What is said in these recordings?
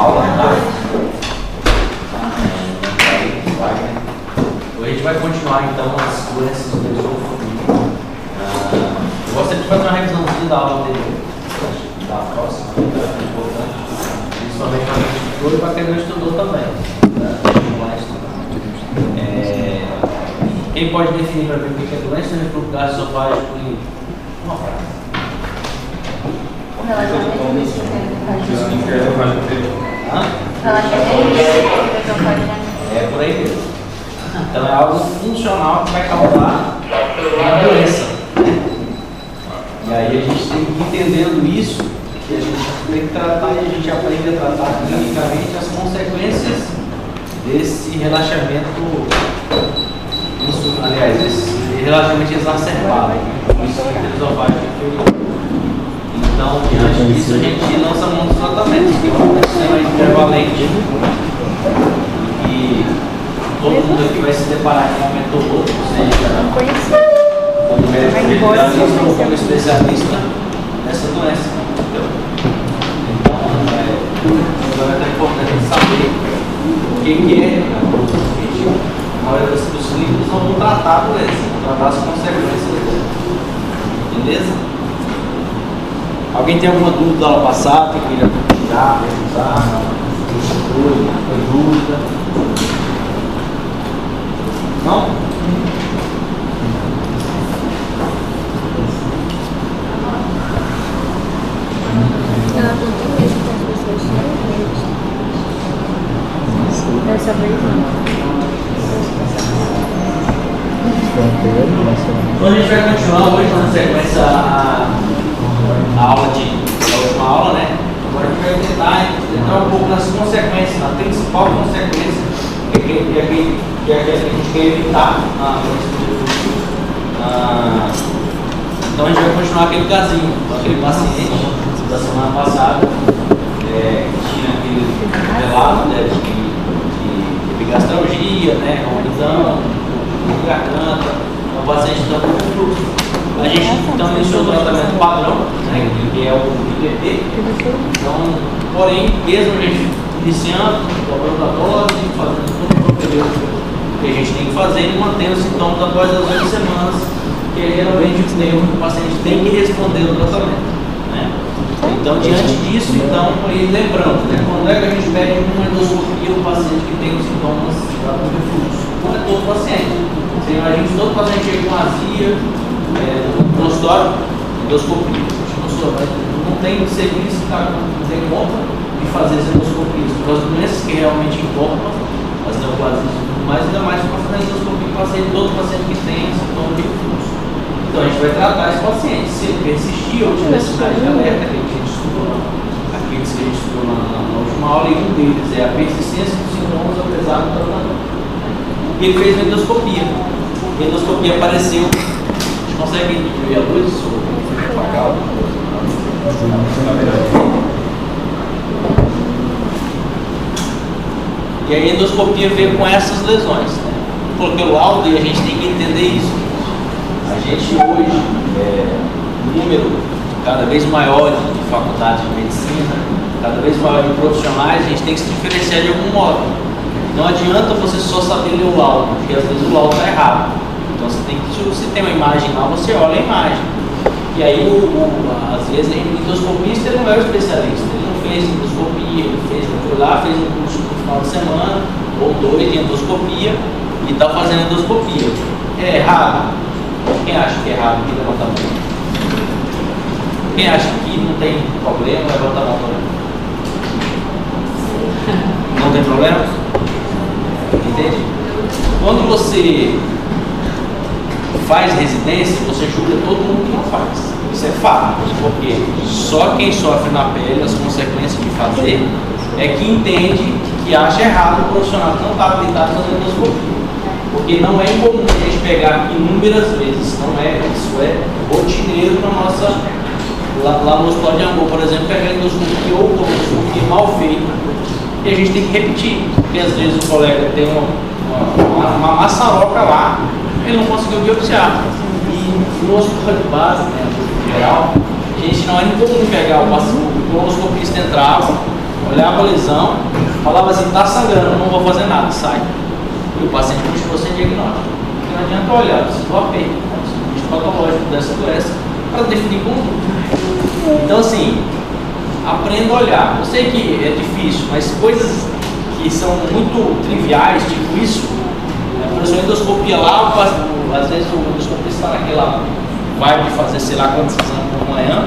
aula, tá? Hoje a gente vai continuar então as doenças do esôfago. Eu gostaria de fazer uma revisãozinha da aula anterior, da próxima, que é importante, principalmente para quem estudou e para quem não estudou também. Quem pode definir para mim o que é doença de refluxo gastroesofágico em uma frase? O relaxamento do esfíncter esofágico. É por aí mesmo. Então é algo funcional que vai causar uma doença. E aí a gente tem que ir entendendo isso, que a gente tem que tratar e a gente aprende a tratar clinicamente as consequências desse relaxamento, aliás, esse relaxamento exacerbado, o esfíncter esofágico. Então, diante disso, a gente lança mão dos tratamentos, que é um sistema prevalente. E todo mundo aqui vai se deparar com um momento ou outro, seja como médico ou como especialista nessa doença. Então, é importante saber o que é. A maioria dos livros não vão tratar a doença, vão tratar as consequências dela. Beleza? Alguém tem alguma dúvida da aula passada? Que queria já perguntar? Foi dúvida? Não? Dessa vez não. Então a gente vai continuar hoje na sequência a aula da última aula, né? Agora a gente vai tentar entrar um pouco nas consequências, na principal consequência que a gente quer evitar na então a gente vai continuar aquele casinho, aquele paciente da semana passada que tinha aquele relato, né, de gastralgia, né, ronidão, de garganta, o paciente está com refluxo. A gente então iniciou o tratamento padrão, né, que é o IPP. Então, porém, mesmo a gente iniciando, dobrando a dose, fazendo todo o propedêutico que a gente tem que fazer, ele mantém os sintomas após as 8 semanas, que é geralmente o tempo que o paciente tem que responder ao tratamento. Né? Então, diante disso, e lembrando, né, quando é que a gente pede uma endoscopia no paciente que tem os sintomas do refluxo? Não é todo paciente. Você imagina que todo paciente chega com azia, no consultório, endoscopia. Não tem serviço, não tem conta de fazer essa endoscopia. Por causa das doenças que realmente importam, as neoplasias e tudo mais, ainda mais para fazer endoscopia em paciente, todo paciente que tem sintoma de refluxo. Então a gente vai tratar esse paciente. Se ele persistir ou tiver sinais de alerta, que a gente estudou, aqueles que a gente estudou na última aula, e um deles é a persistência dos sintomas apesar do tratamento. E ele fez uma endoscopia. A endoscopia apareceu. Consegue ver a luz ou apagar? E a endoscopia veio com essas lesões. Né? Coloquei o laudo e a gente tem que entender isso. A gente hoje, um número cada vez maior de faculdades de medicina, cada vez maior de profissionais, a gente tem que se diferenciar de algum modo. Não adianta você só saber ler o laudo, porque às vezes o laudo está errado. Então você tem que, se você tem uma imagem lá, você olha a imagem. E aí, às vezes, o endoscopista não é o especialista. Ele não fez endoscopia, ele foi lá, fez um curso no final de semana, ou 2 de endoscopia, e está fazendo endoscopia. É errado? Quem acha que é errado aqui, levanta a mão. Quem acha que não tem problema, levanta a mão também. Não tem problema? Entende? Quando você faz residência, você julga todo mundo que não faz. Isso é fato, porque só quem sofre na pele as consequências de fazer é que entende que acha errado o profissional que não está habilitado fazendo endoscopia. Porque não é incomum a gente pegar inúmeras vezes, isso é rotineiro na nossa, lá no hospital de Angol, por exemplo, pegar endoscopia ou endoscopia mal feita, e a gente tem que repetir, porque às vezes o colega tem uma maçaroca lá, ele não conseguiu biopsiar. E no hospital de base, né, em geral, a gente não é incomum pegar o colonoscopista entrava, olhava a lesão, falava assim, está sangrando, não vou fazer nada, sai. E o paciente continuou sem diagnóstico. Porque não adianta olhar, precisa do AP, o patológico dessa doença, para definir conduta. Então assim, aprenda a olhar. Eu sei que é difícil, mas coisas que são muito triviais, tipo isso, por exemplo, a endoscopia lá, às vezes o endoscopista está naquela vibe de fazer sei lá quantos exames por manhã,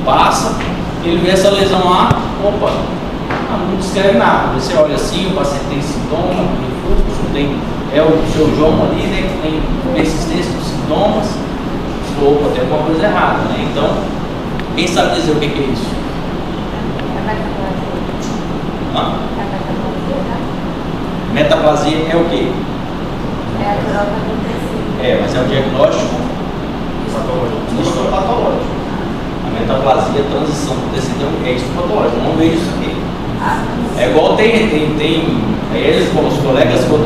passa, ele vê essa lesão lá, opa, não descreve nada. Você olha assim, o paciente tem sintoma, refluxo, é o seu João ali, né, que tem persistência dos sintomas, opa, tem alguma coisa errada, né? Então, quem sabe dizer o que é isso? Metaplasia é o quê? É a troca do tecido. Mas é um diagnóstico histopatológico. A metaplasia, a transição do tecido é histopatológico. Não vejo isso aqui. É igual eles, como os colegas, quando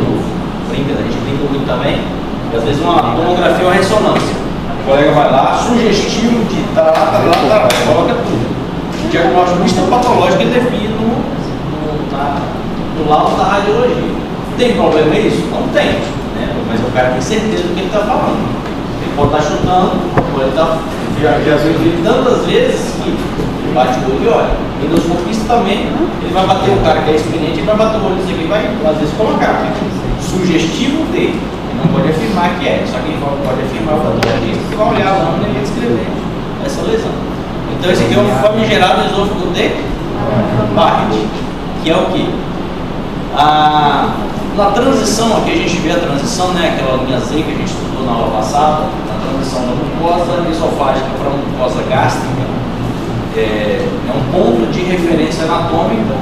brinca, a gente brinca muito também, e às vezes uma tomografia ou uma ressonância. O colega vai lá, sugestivo de coloca tudo. O diagnóstico histopatológico ele define no laudo da radiologia. Tem problema isso? Não tem, né? Mas o cara tem certeza do que ele está falando. Ele pode estar chutando, pode estar viu tantas vezes que ele bate o olho e olha. O endoscopista também, ele vai bater o cara que é experiente, ele vai bater o olho nisso aqui e vai às vezes colocar. Sugestivo dele. Ele não pode afirmar que é, só que ele pode afirmar o patologista que vai olhar a lâmina e vai descrever essa lesão. Então esse aqui é um famigerado esôfago de Barrett, que é o que? Na transição, aqui a gente vê a transição, né, aquela linha Z que a gente estudou na aula passada, a transição da mucosa esofágica para a mucosa gástrica, é um ponto de referência anatômica,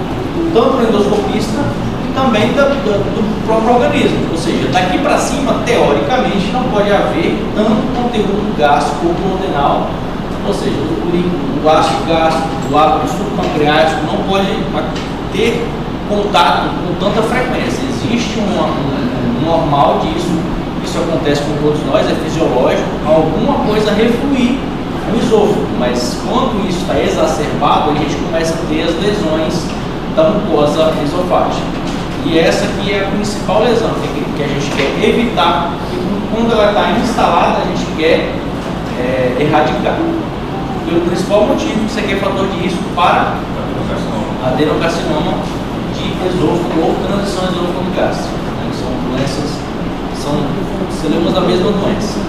tanto do endoscopista e também do próprio organismo. Ou seja, daqui para cima, teoricamente, não pode haver tanto conteúdo gástrico ou duodenal, ou seja, o ácido gástrico, o ácido subpancreático não pode ter contato com tanta frequência. Existe um normal disso, isso acontece com todos nós, é fisiológico, alguma coisa refluir no esôfago, mas quando isso está exacerbado, a gente começa a ter as lesões da mucosa esofágica. E essa aqui é a principal lesão que a gente quer evitar, e quando ela está instalada, a gente quer erradicar. Pelo principal motivo que isso aqui é fator de risco para adenocarcinoma de esôfago ou transição esôfago-gástrica. São doenças, são células da mesma doença.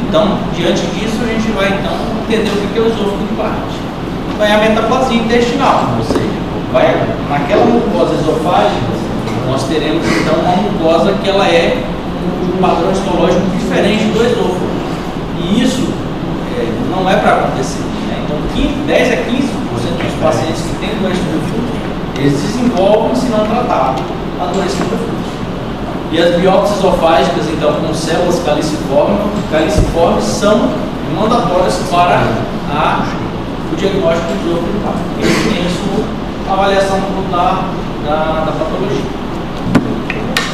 Então, diante disso, a gente vai então entender o que é o esôfago de Barrett. Vai a metaplasia intestinal, ou seja, naquela mucosa esofágica, nós teremos então uma mucosa que ela é um padrão histológico diferente do esôfago. E isso não é para acontecer. Né? Então, 10 a 15% dos pacientes que têm doença do refluxo, eles desenvolvem, se não tratado, a doença do refluxo. E as biópsias esofágicas, então, com células caliciformes são mandatórias para o diagnóstico do esôfago de Barrett. Eles têm isso na avaliação da patologia.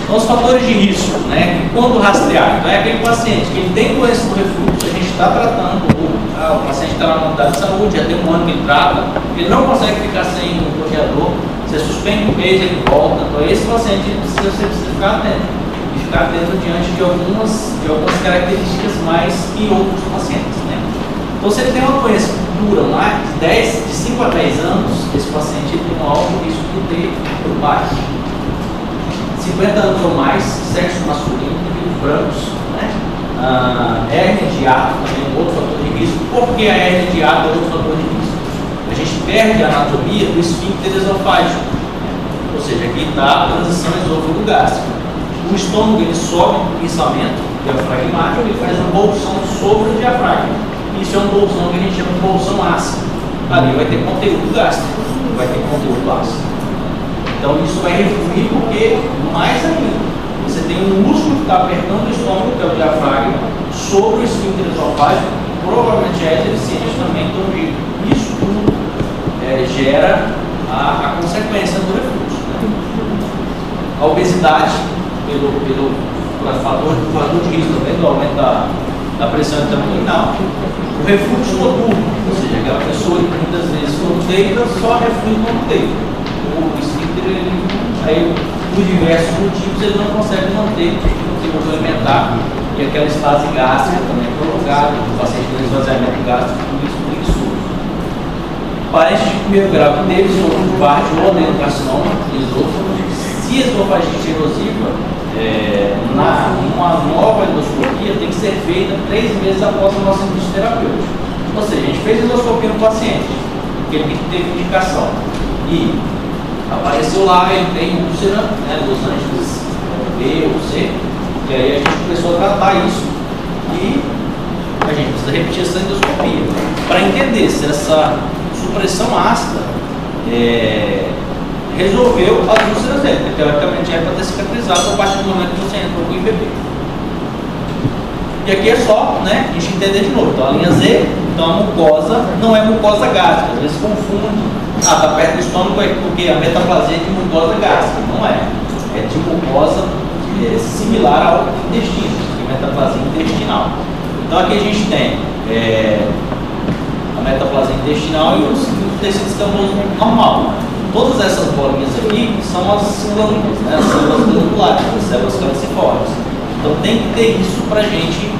Então, os fatores de risco, né? Quando rastrear, então é aquele paciente que ele tem doença do refluxo, a gente está tratando, o paciente está na unidade de saúde, já tem um ano que ele trata, ele não consegue ficar sem o bloqueador, você suspende o mês, ele volta. Então, esse paciente você precisa ficar atento, e ficar atento diante de algumas características mais que outros pacientes, né? Então, se ele tem uma doença que dura mais de 5 a 10 anos, esse paciente ele tem um alto risco de ter Barrett. 50 anos ou mais, sexo masculino, indivíduos brancos, né? Hérnia de hiato também é um outro fator de risco. Por que a hérnia de hiato é outro fator de risco? A gente perde a anatomia do esfíncter esofágico, ou seja, aqui está a transição esôfago-gástrica. O estômago ele sobe o pensamento diafragmático, ele faz uma bolsão sobre o diafragma. Isso é um bolsão que a gente chama de bolsão ácido. Ali vai ter conteúdo gástrico, vai ter conteúdo ácido. Então isso vai refluir porque, mais ainda, você tem um músculo que está apertando o estômago, que é o diafragma, sobre o esfíncter esofágico, provavelmente é deficiente também, então isso tudo gera a consequência do refluxo. Né? A obesidade, pelo fator de risco também do aumento da pressão intraabdominal. O refluxo noturno, ou seja, aquela pessoa que muitas vezes não deita, só reflui quando deita. O esfíncter, aí, por diversos motivos, ele não consegue manter o desenvolvimento alimentar e aquela estase gástrica também é prolongada, o paciente tem esvaziamento gástrico preguiçoso. Parente de primeiro grau que teve esôfago de Barrett ou adenocarcinoma, esôfago, se a esofagite erosiva, uma nova endoscopia tem que ser feita 3 meses após o nosso início terapêutico. Ou seja, a gente fez endoscopia no paciente, porque ele tem que ter indicação. E apareceu lá, ele tem úlcera, dos antes B ou C, e aí a gente começou a tratar isso e a gente precisa repetir essa endoscopia para entender se essa supressão ácida resolveu as úlceras dele, porque teoricamente é para ter cicatrizado a partir do momento que você entrou com o IBP. E aqui é só, a gente entender de novo. Então a linha Z, então a mucosa não é mucosa gástrica, às vezes confunde. Tá perto do estômago porque a metaplasia é de mucosa gástrica, não é. É de mucosa similar ao intestino, que é metaplasia intestinal. Então aqui a gente tem a metaplasia intestinal e o tecido escamoso normal. Todas essas bolinhas aqui são as glândulas, as células glandulares, as células calciformes. Então tem que ter isso para a gente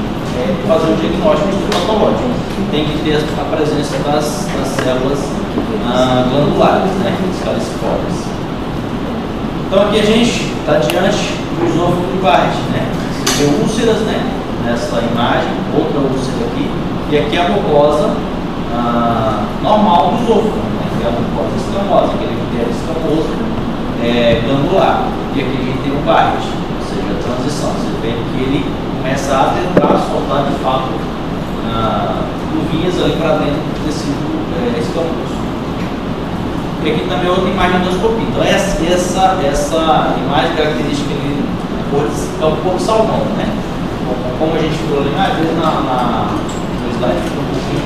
fazer o diagnóstico patológico. Tem que ter a presença das células glandulares, as calciformes. Então aqui a gente está diante do esôfago de Barrett, Você vê úlceras, nessa imagem, outra úlcera aqui, e aqui a mucosa normal do esôfago, que é a mucosa escamosa, aquele epitélio escamoso glandular. E aqui a gente tem o Barrett, ou seja, a transição. Você vê que ele começa a tentar soltar de fato luvinhas ali para dentro do tecido escamoso. E aqui também é outra imagem de endoscopia. Então essa imagem característica ali é o corpo salmão, Como a gente falou ali, às vezes no slide fica um pouquinho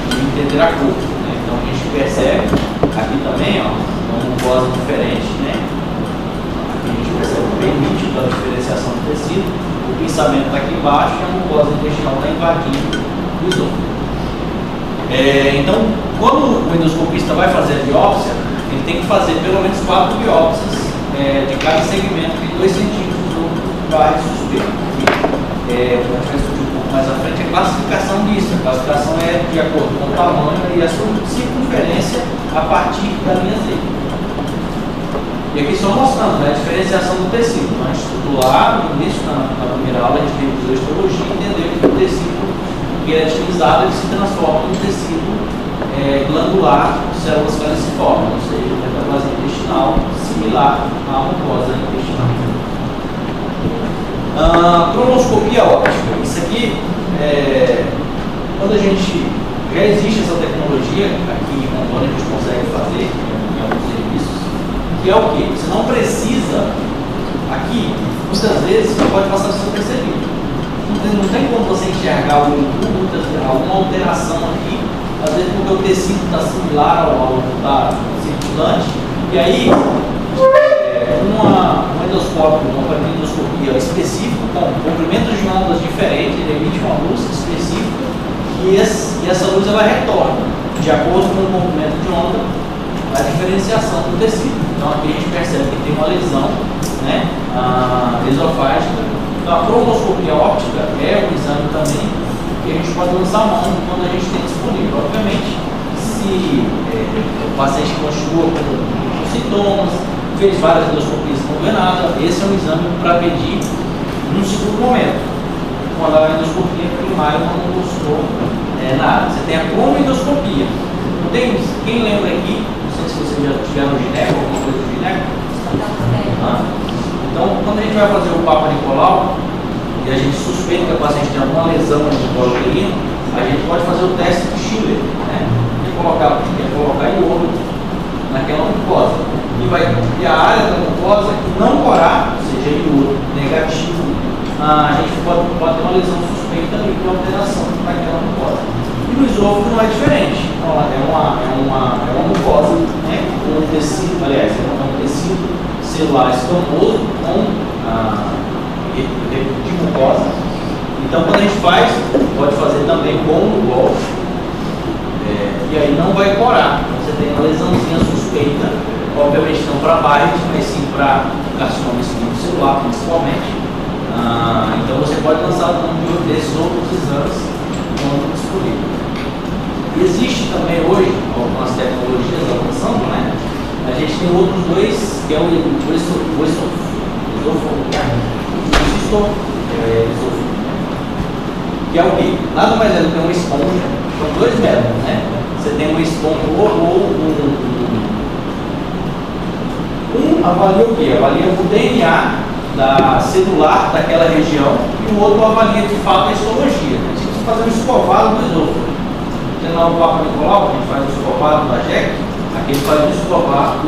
de entender a cor, Então a gente percebe aqui também, uma mucosa diferente, Aqui a gente percebe bem nítido a diferenciação do tecido. O pensamento está aqui embaixo e a mucosa intestinal está invadindo o esôfago. Então, quando o endoscopista vai fazer a biópsia, ele tem que fazer pelo menos 4 biópsias de cada segmento de 2 centímetros do Barrett suspeito. A gente vai discutir um pouco mais à frente a classificação disso. A classificação é de acordo com o tamanho e a circunferência a partir da linha Z. E aqui só mostrando a diferenciação do tecido. A gente estudou lá no início, na primeira aula, a gente revisou a histologia e entendeu que o tecido que é utilizado, ele se transforma em tecido glandular, células calciformes, ou seja, metaplasia intestinal similar à mucosa intestinal. Cronoscopia óptica. Isso aqui, quando a gente já existe essa tecnologia, aqui em Rondônia a gente consegue fazer em alguns serviços, que é o quê? Você não precisa, aqui, muitas vezes você pode passar desapercebido. Não tem como você enxergar alguma alteração aqui, às vezes porque o tecido está similar ao da circulante, e aí um endoscópio, uma endoscopia específica, com comprimentos de ondas diferentes, ele emite uma luz específica e essa luz ela retorna, de acordo com o comprimento de onda, a diferenciação do tecido. Então aqui a gente percebe que tem uma lesão esofágica. Então, a cronoscopia óptica é um exame também que a gente pode lançar a mão quando a gente tem disponível. Obviamente, se o paciente continua com sintomas, fez várias endoscopias e não vê nada, esse é um exame para pedir num segundo momento, quando a endoscopia primária não mostrou nada. Você tem a cronoendoscopia. Quem lembra aqui, não sei se vocês já tiveram gineco, alguma coisa do gineco? Então, quando a gente vai fazer o Papa Nicolau e a gente suspeita que a paciente tem alguma lesão no colo uterino, a gente pode fazer o teste de Schiller, de colocar iodo naquela mucosa. E a área da mucosa que não corar, ou seja, iodo negativo, a gente pode ter uma lesão suspeita ali com alteração naquela mucosa. E no esôfago não é diferente. Então, é uma mucosa com um tecido, aliás, um tecido celular escamoso com de mucosa Então, quando a gente faz, pode fazer também como no golfe, e aí não vai corar. Você tem uma lesãozinha suspeita, obviamente não para Barrett, mas sim para carcinoma celular, principalmente. Então, você pode lançar desses outros exames quando disponível. Existe também hoje algumas tecnologias avançando, né? A gente tem outros dois, que é o que é o que? Nada mais é do que uma esponja. São dois métodos, né? Você tem uma esponja avalia o quê? Avalia o DNA celular daquela região e o outro avalia de fato a histologia. A gente precisa fazer um escovado do esôfago. Tem lá o Papa Nicolau, que a gente faz o escovado da JEC, aqui ele faz o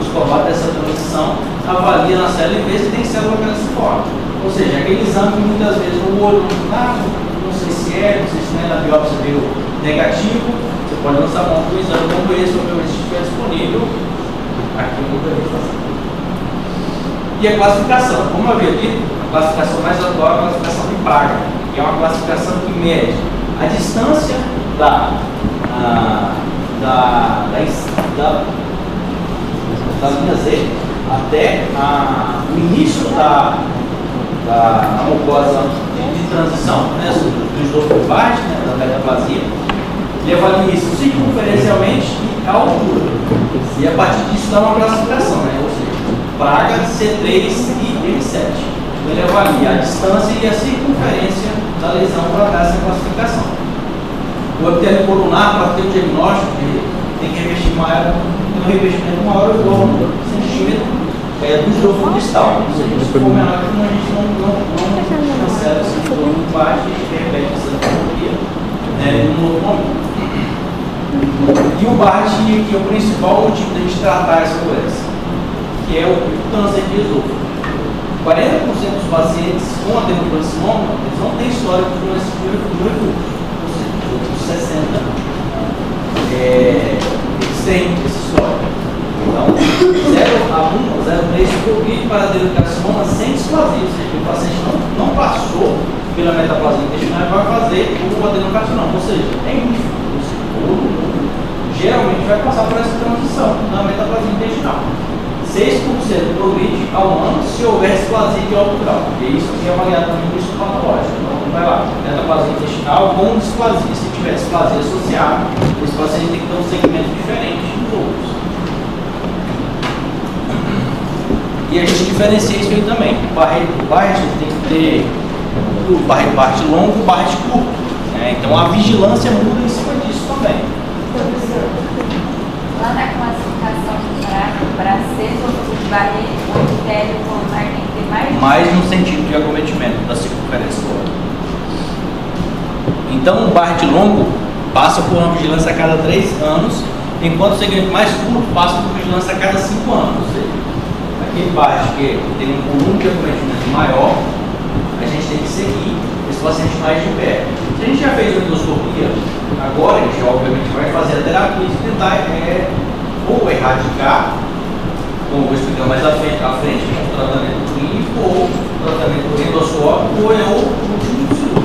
escovado dessa transição, avalia na célula e vê se tem célula calciforme. Ou seja, aquele exame que muitas vezes no olho não sei se não sei se na biópsia veio negativo, você pode lançar mão com um exame como esse, obviamente, se estiver disponível, aqui eu nunca vi fazer. E a classificação, como eu havia dito, a classificação mais atual é a classificação de Praga, que é uma classificação que mede a distância da linha Z até o início da mucosa de transição, né, do esôfago baixo, né, da metaplasia. Ele avalia isso circunferencialmente e a altura. E a partir disso dá uma classificação, né, ou seja, Praga, C3 e M7. Então ele avalia a distância e a circunferência da lesão para dar essa classificação. O epitélio colunar, para ter o diagnóstico, tem que revestir um revestimento maior ou igual a 1 centímetro do esôfago distal. Ou seja, se for menor que 1, a gente não cancela esse esôfago baixo e repete essa patologia em um outro momento. E o Barrett, que é o principal motivo de a gente tratar essa doença, que é o câncer de esôfago. 40% dos pacientes com adenocarcinoma, eles não têm história de doença do refluxo. Outros 60 eles têm essa história. Então, 0 a 1 ou 0,3 progride para adenocarcinoma sem displasia, ou seja, o paciente não passou pela metaplasia intestinal e vai fazer o adenocarcinoma, ou seja, é ínfimo. Geralmente vai passar por essa transição na metaplasia intestinal. 6% progride ao ano se houver displasia de alto grau, porque isso aqui é avaliado também no histopatológico. Então, vai lá, metaplasia intestinal com displasia. Se tiver displasia associada, esse paciente tem que ter um segmento diferente dos outros. E a gente diferencia isso aí também. O Barrett tem que ter o Barrett longo e o Barrett curto. Né? Então a vigilância muda em cima disso também. Lá na classificação para ser de Barrett, o epitélio colunar tem que ter mais no sentido de acometimento da circunferência toda. Então o Barrett longo passa por uma vigilância a cada 3 anos, enquanto o segmento mais curto passa por vigilância a cada 5 anos. Ou seja, aquele Barrett que tem um volume de acometimento maior, a gente tem que seguir esse paciente mais de perto. Se a gente já fez a endoscopia, agora a gente obviamente vai fazer a terapia de tentar ou erradicar, como vou explicar mais à frente, o tratamento clínico ou tratamento endoscópico ou o último cirúrgico.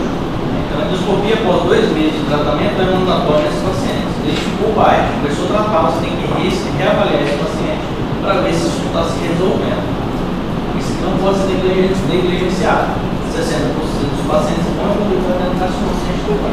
Então a endoscopia após 2 meses de tratamento é mandatória nesses pacientes. Ele ficou baixo, começou a tratar, você tem que reavaliar esse paciente para ver se isso está se resolvendo. Isso não pode ser negligenciado. 60% dos pacientes vão evoluir para a carcinoma sem desculpa.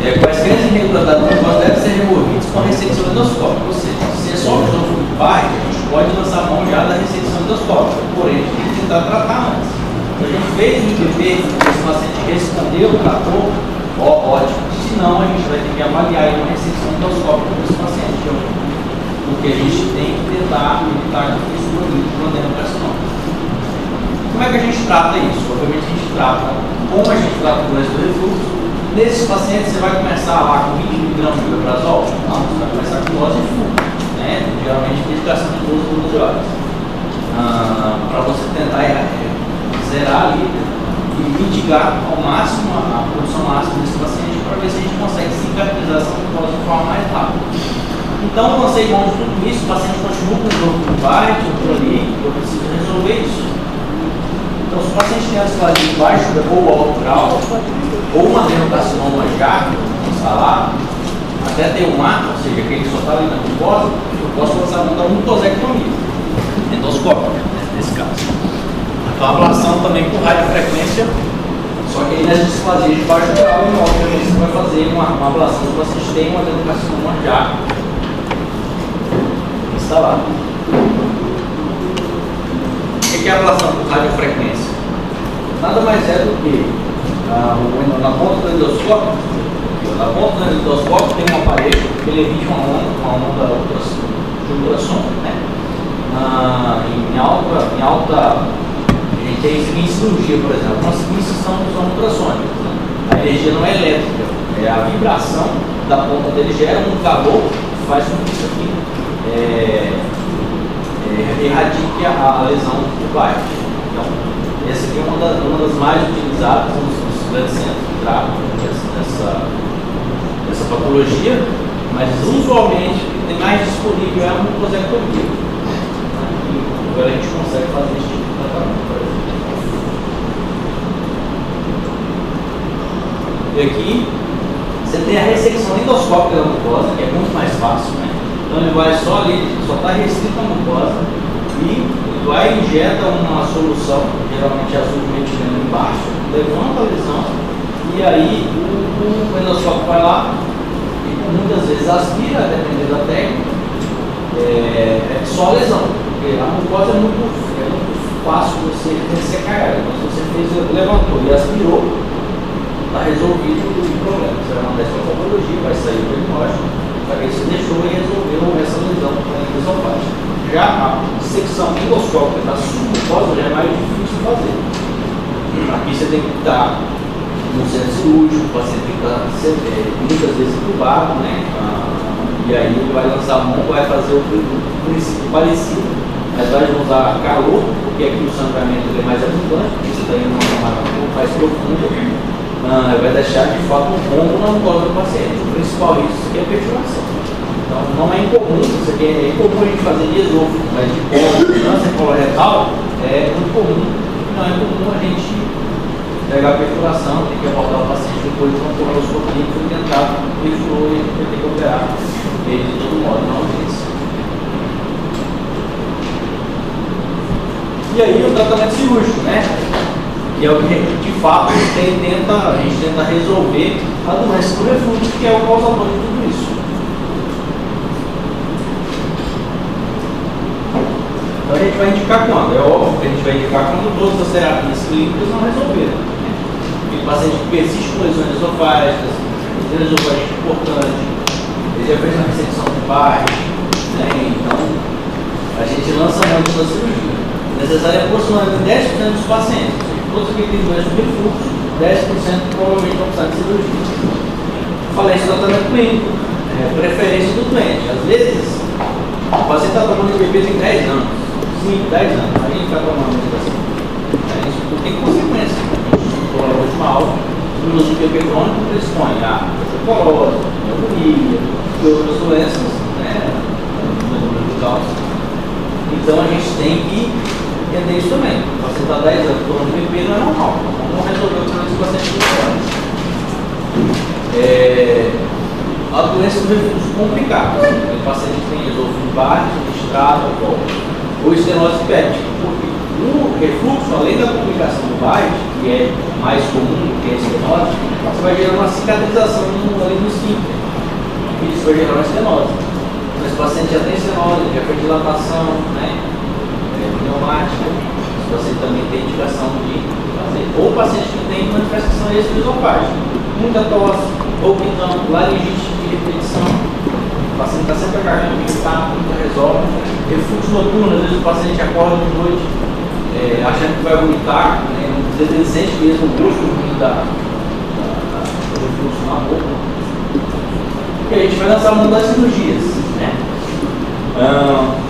Quaisquer irregularidades do negócio devem ser removidos com a ressecção endoscópica. Ou seja, se é só o esôfago de Barrett, a gente pode lançar a mão já da ressecção endoscópica. Porém, a gente tem que tentar tratar antes. Se a gente fez o IPP, esse paciente respondeu, tratou, ótimo. Se não, a gente vai ter que avaliar uma ressecção endoscópica desse paciente. Porque a gente tem que tentar evitar que isso produza um adenocarcinoma. Como é que a gente trata isso? Obviamente a gente trata, como a gente trata o doença do refluxo. Nesses pacientes você vai começar lá com 20 mg de omeprazol? Não, você vai começar com dose de fumo, né? Geralmente medicação de 12 horas. Para você tentar zerar ali e mitigar ao máximo a produção máxima desse paciente para ver se a gente consegue cicatrizar essa mucosa de forma mais rápida. Então, lancei mão de tudo isso, o paciente continua com o jogo do Barrett, eu ali, eu preciso resolver isso. Então, se o paciente tem asclerosis de baixo ou alto grau, ou uma adenocarcinoma já instalado, até ter um ato, ou seja, que ele só está ali na mucosa, eu posso lançar a mão da mucosectomia, endoscópica, nesse caso. Então, a ablação também com radiofrequência, só que aí nas displasias de baixo grau, obviamente você vai fazer uma ablação se o paciente tem uma adenocarcinoma já instalado. O que é a ablação por radiofrequência? Nada mais é do que na ponta do endoscópio, tem um aparelho que ele emite uma onda de ultrassom, né? Em alta, a gente tem isso em cirurgia, por exemplo. Nossas pinças são ultrassônicas, né? A energia não é elétrica, é a vibração da ponta dele gera um calor que faz com que isso aqui erradique a lesão do baixo. Então, essa aqui é uma das mais utilizadas nos grandes centros que tratam dessa patologia, mas usualmente o que tem mais disponível é a mucosectomia. Agora a gente consegue fazer esse tipo de tratamento, por exemplo. E aqui você tem a ressecção endoscópica da mucosa, que é muito mais fácil, né? Então ele vai só ali, só está restrito à mucosa e ele vai e injeta uma solução, geralmente azul de metileno embaixo, levanta a lesão e aí o endoscópio vai lá e muitas vezes aspira, dependendo da técnica, só a lesão, porque a mucosa é muito fácil você ressecar ela. Então se você levantou e aspirou, está resolvido o problema. Você vai mandar isso para a patologia, vai sair o diagnóstico, para ver se deixou e resolveu essa lesão esofágica. Já a dissecção endoscópica da submucosa já é mais difícil de fazer. Aqui você tem que estar no centro cirúrgico, o paciente tem que estar muitas vezes entubado, né? E aí ele vai lançar a mão, vai fazer o princípio parecido, mas vai usar calor, porque aqui o sangramento é mais abundante, porque você está indo numa camada um pouco mais profunda, vai deixar de fato um rombo na mucosa do paciente. O principal risco é a perfuração. Então não é incomum, é incomum a gente fazer de esôfago, mas de câncer coloretal é muito comum. Não é comum a gente pegar a perfuração, tem que abordar o paciente depois de uma colonoscopia e tentar perfurou e vai ter que operar ele de todo modo, não urgência. E aí o tratamento cirúrgico, né? Que é o que de fato a gente tenta resolver a doença do refluxo, que é o causador de tudo isso. Então a gente vai indicar quando? É óbvio que a gente vai indicar quando todas as terapias clínicas não resolveram. O paciente que persiste com lesões esofágicas, lesões esofágicas importantes, ele já fez uma ressecção de baixo, né? Então a gente lança muito da cirurgia. Necessário é aproximadamente 10% dos pacientes. Todos que têm doença de refluxo, 10% provavelmente vão precisar de cirurgia. Falei isso tratamento clínico, preferência do doente. Às vezes, o paciente está tomando IPP tem 10 anos, 5, 10 anos, aí ele está tomando medicação. Isso tudo tem consequência. A última aula, o uso de IPP crônico predispõe a osteoporose, pneumonia e outras doenças, né? Então a gente tem que entender isso também. O paciente está 10 anos tomando IPP não é normal. Vamos resolver o problema desse paciente com a doença do refluxo complicada. O paciente tem esôfago baixo, estrada, ou estenose hepática. Porque o refluxo, além da complicação do baixo, que é mais comum que a estenose, você vai gerar uma cicatrização ali no esfíncter. E isso vai gerar uma estenose. Então, esse paciente já tem estenose, já fez dilatação, né? Pneumática, esse paciente também tem indicação de fazer. Ou paciente que tem manifestação extraesofágica, muita tosse, ou então laringite de repetição, o paciente está sempre a garganta irritada, nunca resolve. Refluxo noturno, às vezes o paciente acorda de noite achando que vai vomitar, né? Ele sente mesmo o gosto ruim do refluxo na boca. E a gente vai lançar uma das cirurgias, né?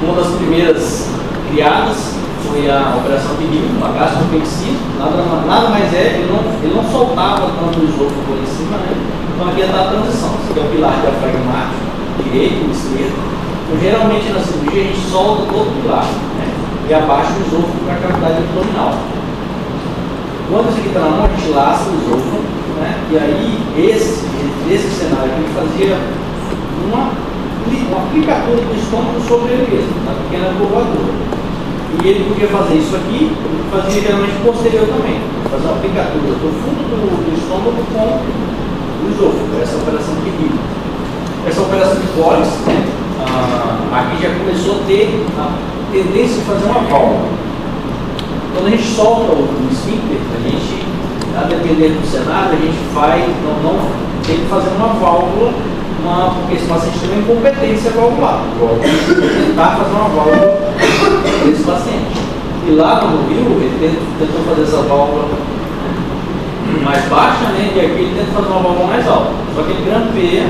Uma das primeiras criadas foi a operação de Rio, uma gastropexia, nada mais ele não soltava tanto o esôfago por em cima, né? Então aqui está a transição, esse aqui é o pilar diafragmático, direito e esquerdo. Então, geralmente na cirurgia a gente solta todo o pilar, né? E abaixa o esôfago para a cavidade abdominal. Quando isso aqui está na mão, a gente laça o esôfago, né? E aí, esse cenário que ele fazia uma aplicatura do estômago sobre ele mesmo, na pequena curvatura. E ele podia fazer isso aqui, ele fazia geralmente posterior também, fazer uma aplicatura do fundo do estômago com o esôfago, essa operação de Hill. Essa operação de Colles, né? Aqui já começou a ter a tendência de fazer uma válvula. Quando a gente solta o esfíncter, a gente, a depender do cenário, a gente vai, não tem que fazer uma válvula, porque esse paciente tem uma incompetência valvular. Tentar fazer uma válvula desse paciente. E lá no Rio, ele tentou fazer essa válvula mais baixa, né? E aqui ele tenta fazer uma válvula mais alta. Só que ele grampeia,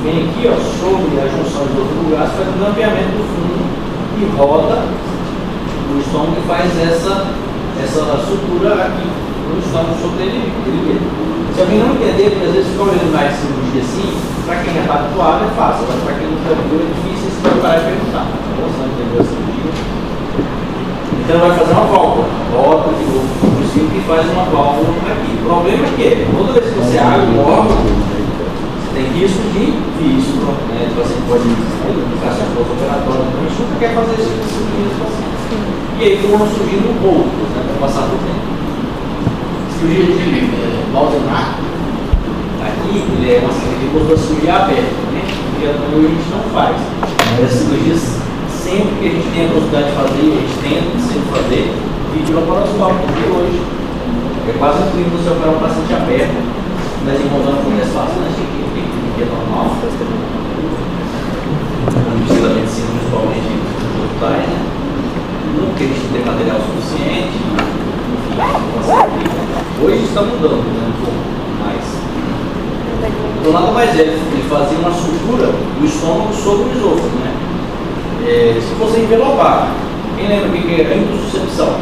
vem aqui, ó, sobre a junção dos outros lugares, faz um grampeamento do fundo e roda o estômago e faz essa sutura aqui no estômago sobre ele mesmo. Se alguém não entender, porque às vezes fica olhando mais cirurgia assim, para quem já está habituado é fácil, mas para quem não está habituado é difícil, você vai parar e perguntar. Então, você não entendeu a cirurgia. Então vai fazer uma válvula, roda de novo o esfíncter e faz uma válvula aqui. O problema é que toda vez que você abre o órgão, tem risco de fístula, né? O paciente pode indicação pós-operatória, então a gente nunca quer fazer isso nos pacientes. E aí foram surgindo outros, né? Para passar por tempo. Cirurgia de Baldenac, aqui ele é uma cirurgia aberta, né? Porque a gente não faz. Mas as cirurgias, sempre que a gente tem a possibilidade de fazer, a gente tenta sempre fazer vídeo laparoscópico, porque hoje é quase um crime você operar um paciente aberto, mas encontrando com esse paciente aqui. Que é normal, no ensino da medicina, principalmente no hospitais, né? Nunca a gente tem material suficiente, enfim, hoje está mudando, né, um pouco mais. Então, nada mais é, ele fazia uma sutura do estômago sobre o esôfago, né? Se fosse envelopar, quem lembra o que é intussuscepção?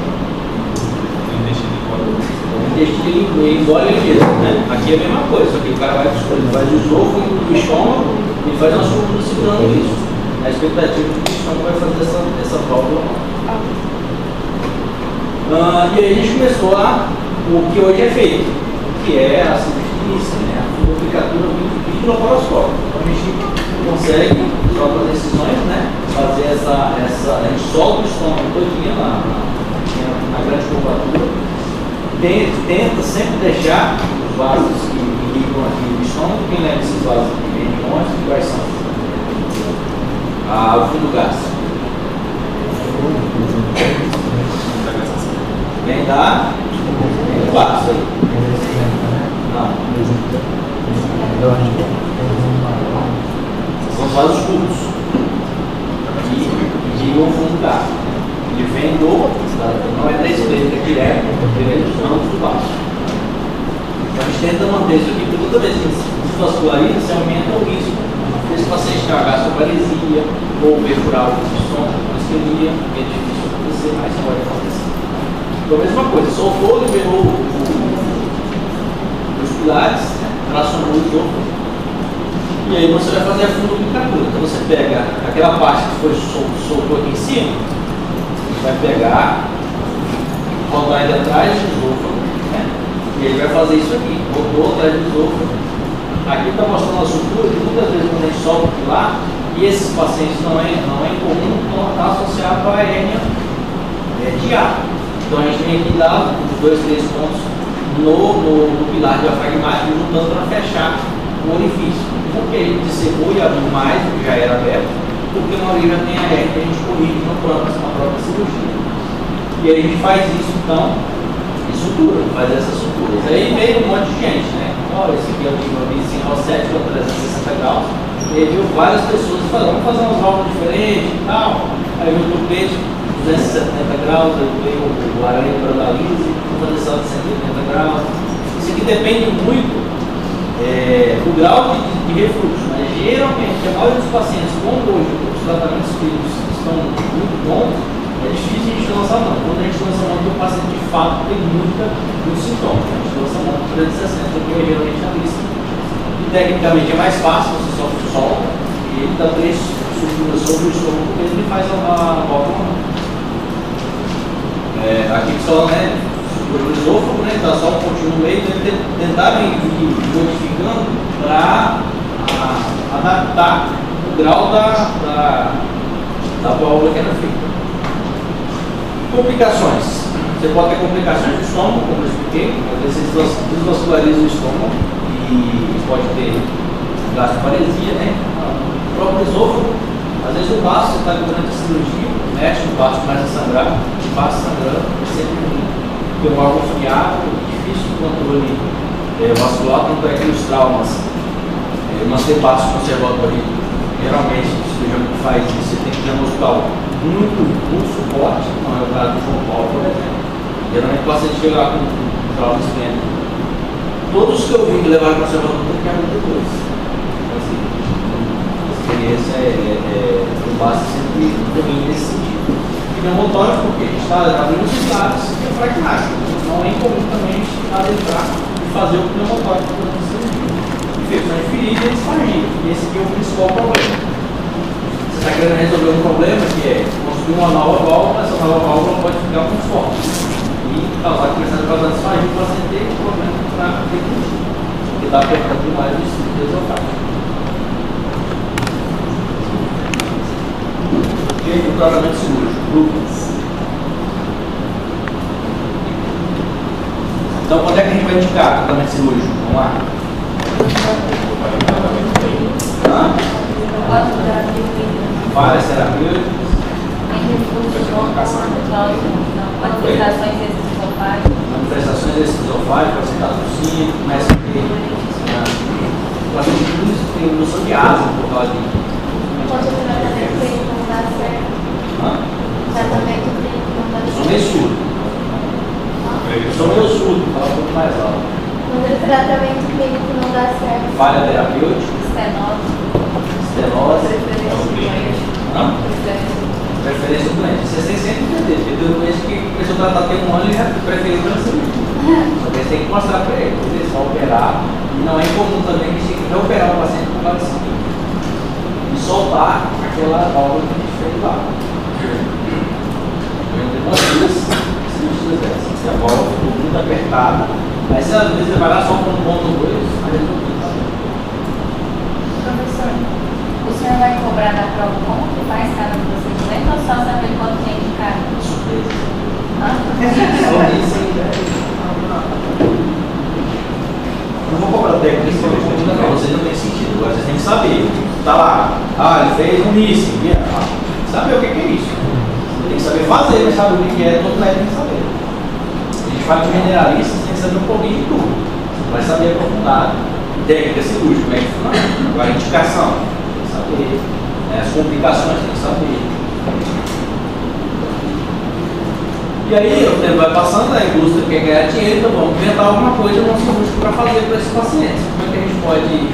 O intestino ele engole ele mesmo, né? Aqui é a mesma coisa, só que o cara ele faz o esôfago e o estômago e faz uma sutura segurando isso. A expectativa é que o estômago vai fazer essa válvula. E aí a gente começou o que hoje é feito, que é a cirurgia, né? A aplicatura videolaparoscópica. Então a gente consegue, troca as decisões, né? Fazer a gente solta o estômago todinho na grande curvatura. Tenta sempre deixar os vasos que ligam aqui no estômago. Quem lembra esses vasos que vêm de onde? Quais são? O fundo gástrico. Vem do vaso aí. Não. São os vasos curtos. Que ligam o fundo gástrico. Ele vem não é da esplênica direto, ele é dos ramos do vaso. Então a gente tenta manter isso aqui, porque toda vez que se vasculariza, se aumenta o risco desse paciente ter uma gastroparesia ou perfurar o estômago, uma isquemia, que é difícil acontecer, mas pode acontecer. Então a mesma coisa, soltou, liberou os pilares, né, tracionou o esôfago, e aí você vai fazer a fundoplicatura. Então você pega aquela parte que foi soltou aqui em cima, vai pegar, rodar ele atrás do esôfago, né? E ele vai fazer isso aqui, rodou atrás do esôfago. Aqui está mostrando a sutura que muitas vezes quando a gente solta o pilar, e esses pacientes não é incomum, então está associado à hérnia de ar. Então a gente vem aqui dar os 2, 3 pontos no pilar diafragmático, juntando para fechar o orifício. Porque a gente dissecou e abriu mais do que já era aberto, porque na orelha já tem a hérnia que a gente corrige na própria cirurgia. E aí a gente faz isso então, e sutura, faz essas suturas. Aí veio um monte de gente, né? Olha, esse aqui é o nível 25 ao 7, com 360 graus. E aí viu várias pessoas falando, vamos fazer umas válvulas diferentes e tal. Aí veio o peito, 270 graus, aí veio o aranha para analise, vamos fazer só de 180 graus. Isso aqui depende muito do grau de refluxo, mas geralmente a maioria dos pacientes, quando hoje os tratamentos clínicos estão muito bons, é difícil a gente lançar mão. Quando a gente lança mão, o paciente de fato tem muito sintoma. A gente lança mão por 360, que é geralmente a lista. E tecnicamente é mais fácil, você só solta e ele dá 3 suturas sobre o estômago mesmo e faz a válvula. Aqui só, né, sutura no esôfago, né? né? Está só um pontinho no meio, então tentaram ir modificando para adaptar o grau da válvula que era feita. Complicações. Você pode ter complicações do estômago, como eu expliquei, às vezes você desvasculariza o estômago e pode ter gastroparesia, né? O próprio esôfago, às vezes o baço, você está durante a cirurgia, mexe no baço, começa a sangrar, o baço sangrando, é sempre ruim. Porque o órgão fiado, difícil de controle vascular, tanto é que os traumas, manter baço conservador, geralmente o cirurgião que faz isso, você tem que ter um hospital muito suporte, não é o caso do João Paulo, por exemplo. Geralmente o paciente chega lá com trauma esplêndido. Todos que eu vi que levaram para o conservador têm que haver depois. Então, assim, a experiência do base sempre ruim nesse sentido. Pneumotórax, porque a gente está abrindo os lados e é pragmático. Não é incomum também a gente adentrar e fazer o pneumotórax durante a cirurgia. Infecções de ferida e disfagia. E esse aqui é o principal problema. Você está querendo resolver um problema que é construir uma nova válvula, essa nova válvula pode ficar muito forte. E começando a causar disfagia, o paciente tem um problema para deglutir, porque está apertando demais o estômago esofágico. E o tratamento cirúrgico, lúpus. Então, quando é que a gente vai indicar o tratamento cirúrgico? Vamos lá. Várias terapêuticas. Manifestações esofágicas, você está tossindo, começa a ter tem noção de asma por causa de. Eu sou meio surdo. Eu sou meio surdo, fala um pouco mais alto. Quando o tratamento clínico não dá certo. Falha terapêutica. Estenose. Preferência do doente. Você tem sempre que entender. Porque tem um doente que começou a tratar tem um ano e já preferiu para cirurgia. Só que você tem que mostrar para ele. Eles vão operar. E não é incomum também que a gente tem que reoperar o paciente por causa disso. E soltar aquela válvula que a gente fez lá. Eu tenho umas duas cirurgias dessas. Se a válvula ficou muito apertada. Aí você às vezes vai lá só com um ponto ou dois, aí ele não tem. Professor, o senhor vai cobrar da prova como que faz cada procedimento ou só saber quanto tem de cada? Surpresa. Só isso ainda. Eu não vou cobrar técnica, isso para você não tem sentido. Agora você tem que saber. Tá lá, ele fez um míssil. Saber o que é isso. Você tem que saber fazer, mas saber o que é, todo médico tem que saber. A gente fala de generalista, você tem que saber um pouquinho de tudo. Você vai saber aprofundado. Técnica cirúrgica, como é que funciona? Agora, a indicação, tem que saber. As complicações, tem que saber. E aí, o tempo vai passando, a indústria quer ganhar dinheiro, então vamos inventar alguma coisa no cirúrgico para fazer para esses pacientes. Como é que a gente pode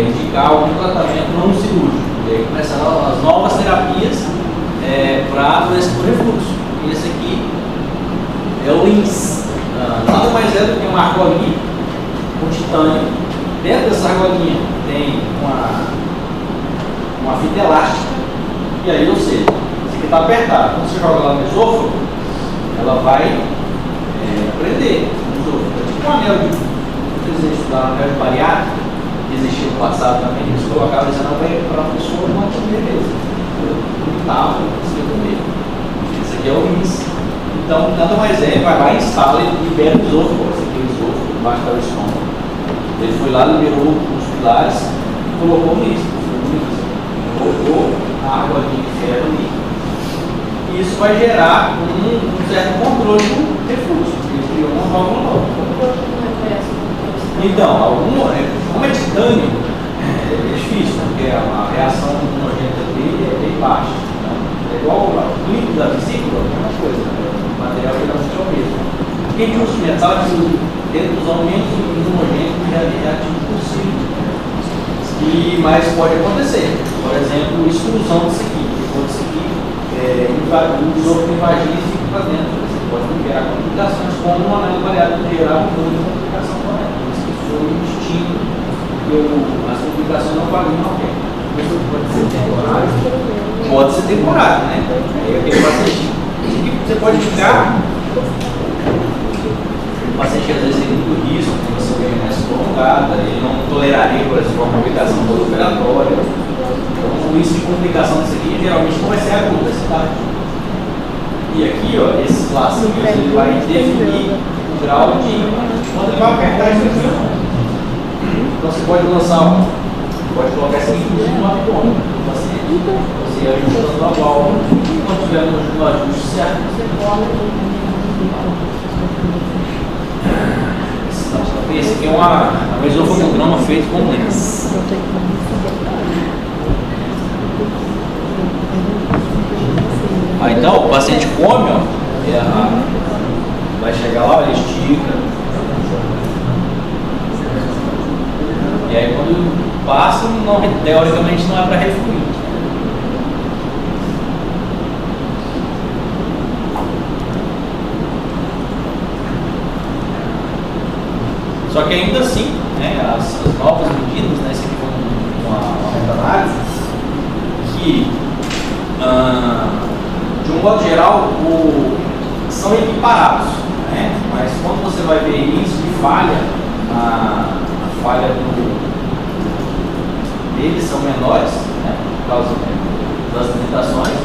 indicar algum tratamento não cirúrgico? E aí começaram as novas terapias para doença por refluxo. E esse aqui é o LINS. Nada mais é do que uma argolinha com titânio. Dentro dessa argolinha tem uma fita elástica. E aí, ou seja, isso aqui está apertado. Quando você joga lá no esôfago, ela vai prender no esôfago. É tipo um anel de. Vocês estudaram anel de bariátrica, que existia no passado também. Eles colocavam esse anel para a pessoa não comer mesmo. Limitava, você comer. Esse aqui é o LINS. Então, nada mais vai lá, instala e libera o esôfago. Esse aqui é o esôfago, embaixo do estômago. Ele foi lá, liberou os pilares e colocou nisso. Colocou a água de ferro ali. E isso vai gerar um certo controle do refluxo. Ele criou uma válvula nova. Então, como é titânio, é difícil, porque a reação imunogênica dele é bem baixa. Né? É igual o líquido da vesícula, é a mesma coisa. O material geralmente é o mesmo. Porque a gente usa metal dentro dos aumentos imunogênicos reativos possíveis. Mas pode acontecer. Por exemplo, extrusão disso aqui. Quando isso aqui o esôfago invagina e fica para dentro. Você pode gerar complicações como uma análise variável de gerar um monte de complicação para dentro. Isso foi um instinto que as complicações não valiam alguém. Isso pode ser temporário? Pode ser temporário, né? Aí aquele paciente. Você pode ficar. paciente que às vezes tem muito risco, tem uma sobrevivência prolongada, ele não toleraria, por exemplo, uma complicação pós-operatória. Então, o risco de complicação disso aqui geralmente não vai ser aguda, tá? E aqui, ó, esses lacinhos, ele vai definir o grau de quando ele vai apertar isso aqui. Então, você pode lançar, pode colocar isso aqui no abdômen do paciente. Você ajustando a válvula, quando tiver no ajuste certo, você coloca. Esse aqui é uma mesofonograma feito com lens. Então o paciente come, ó, vai chegar lá, ele estica. E aí quando passa, teoricamente não é para refluir. Só que ainda assim, né, as novas medidas, né, isso aqui foi uma meta-análise, que de um modo geral são equiparados, né, mas quando você vai ver isso de falha, a falha deles são menores, né, por causa das limitações,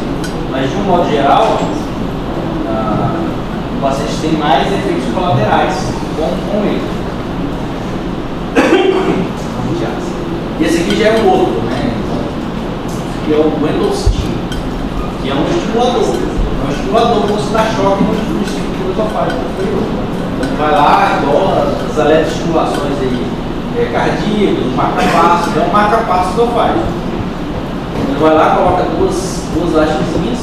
mas de um modo geral o paciente tem mais efeitos colaterais com ele. E esse aqui já é um outro, né? Que é o endostim, que é um estimulador. É um estimulador que você dá choque no estrutura esofágico superior. Então vai lá, igual as eletroestimulações aí, cardíacas, um marca-passo, é um marca-passo esofágico. Ele vai lá, coloca duas hastezinhas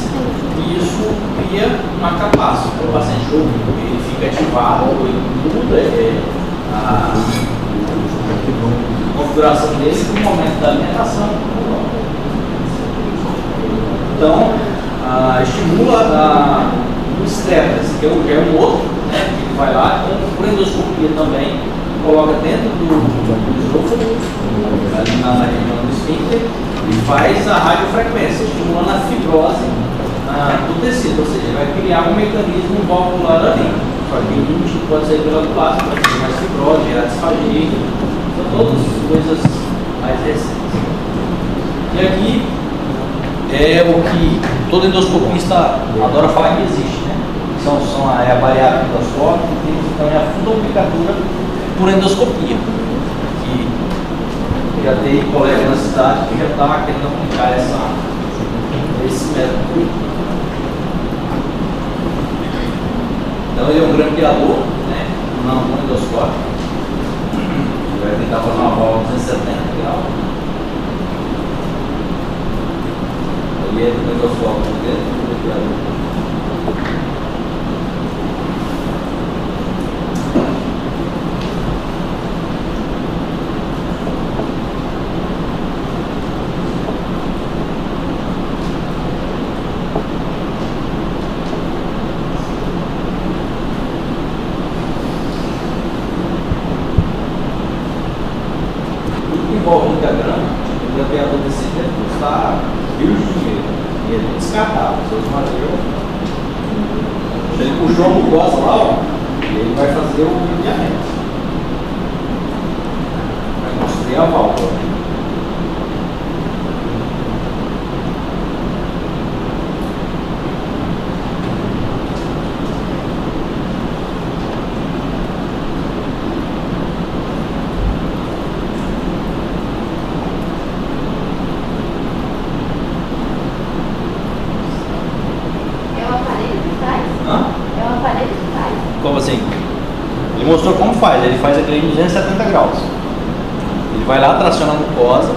e isso cria um marca-passo. Então o paciente ele fica ativado, ele muda a configuração dele no momento da alimentação. Então, estimula o estresse, que já é um outro, né, que ele vai lá, com endoscopia também, coloca dentro do esôfago, ali na região do esfíncter, e faz a radiofrequência, estimulando a fibrose do tecido, ou seja, vai criar um mecanismo valvular ali. Só que um tipo pode ser pela classe, pode ser mais fibrose, gerar disfagia. São todas coisas mais recentes. E aqui é o que todo endoscopista adora falar que existe, né? É a bariátrica endoscópica e tem também a fundoplicatura por endoscopia. Que já tem colega na cidade que já está querendo aplicar esse método. Então ele é um grampeador, né? Não endoscópico. Vai tentar fazer uma válvula 270 graus. Aí entra o endoscópio dentro do grampeador. Envolvendo a grama, o grampeador desse dentro custa rios de dinheiro. E ele é descartável. Se ele puxou a mucosa lá, ó, ele vai fazer o grampeamento. Vai construir a válvula. Como assim? Ele mostrou como faz, ele faz aquele em 270 graus. Ele vai lá, traciona a mucosa,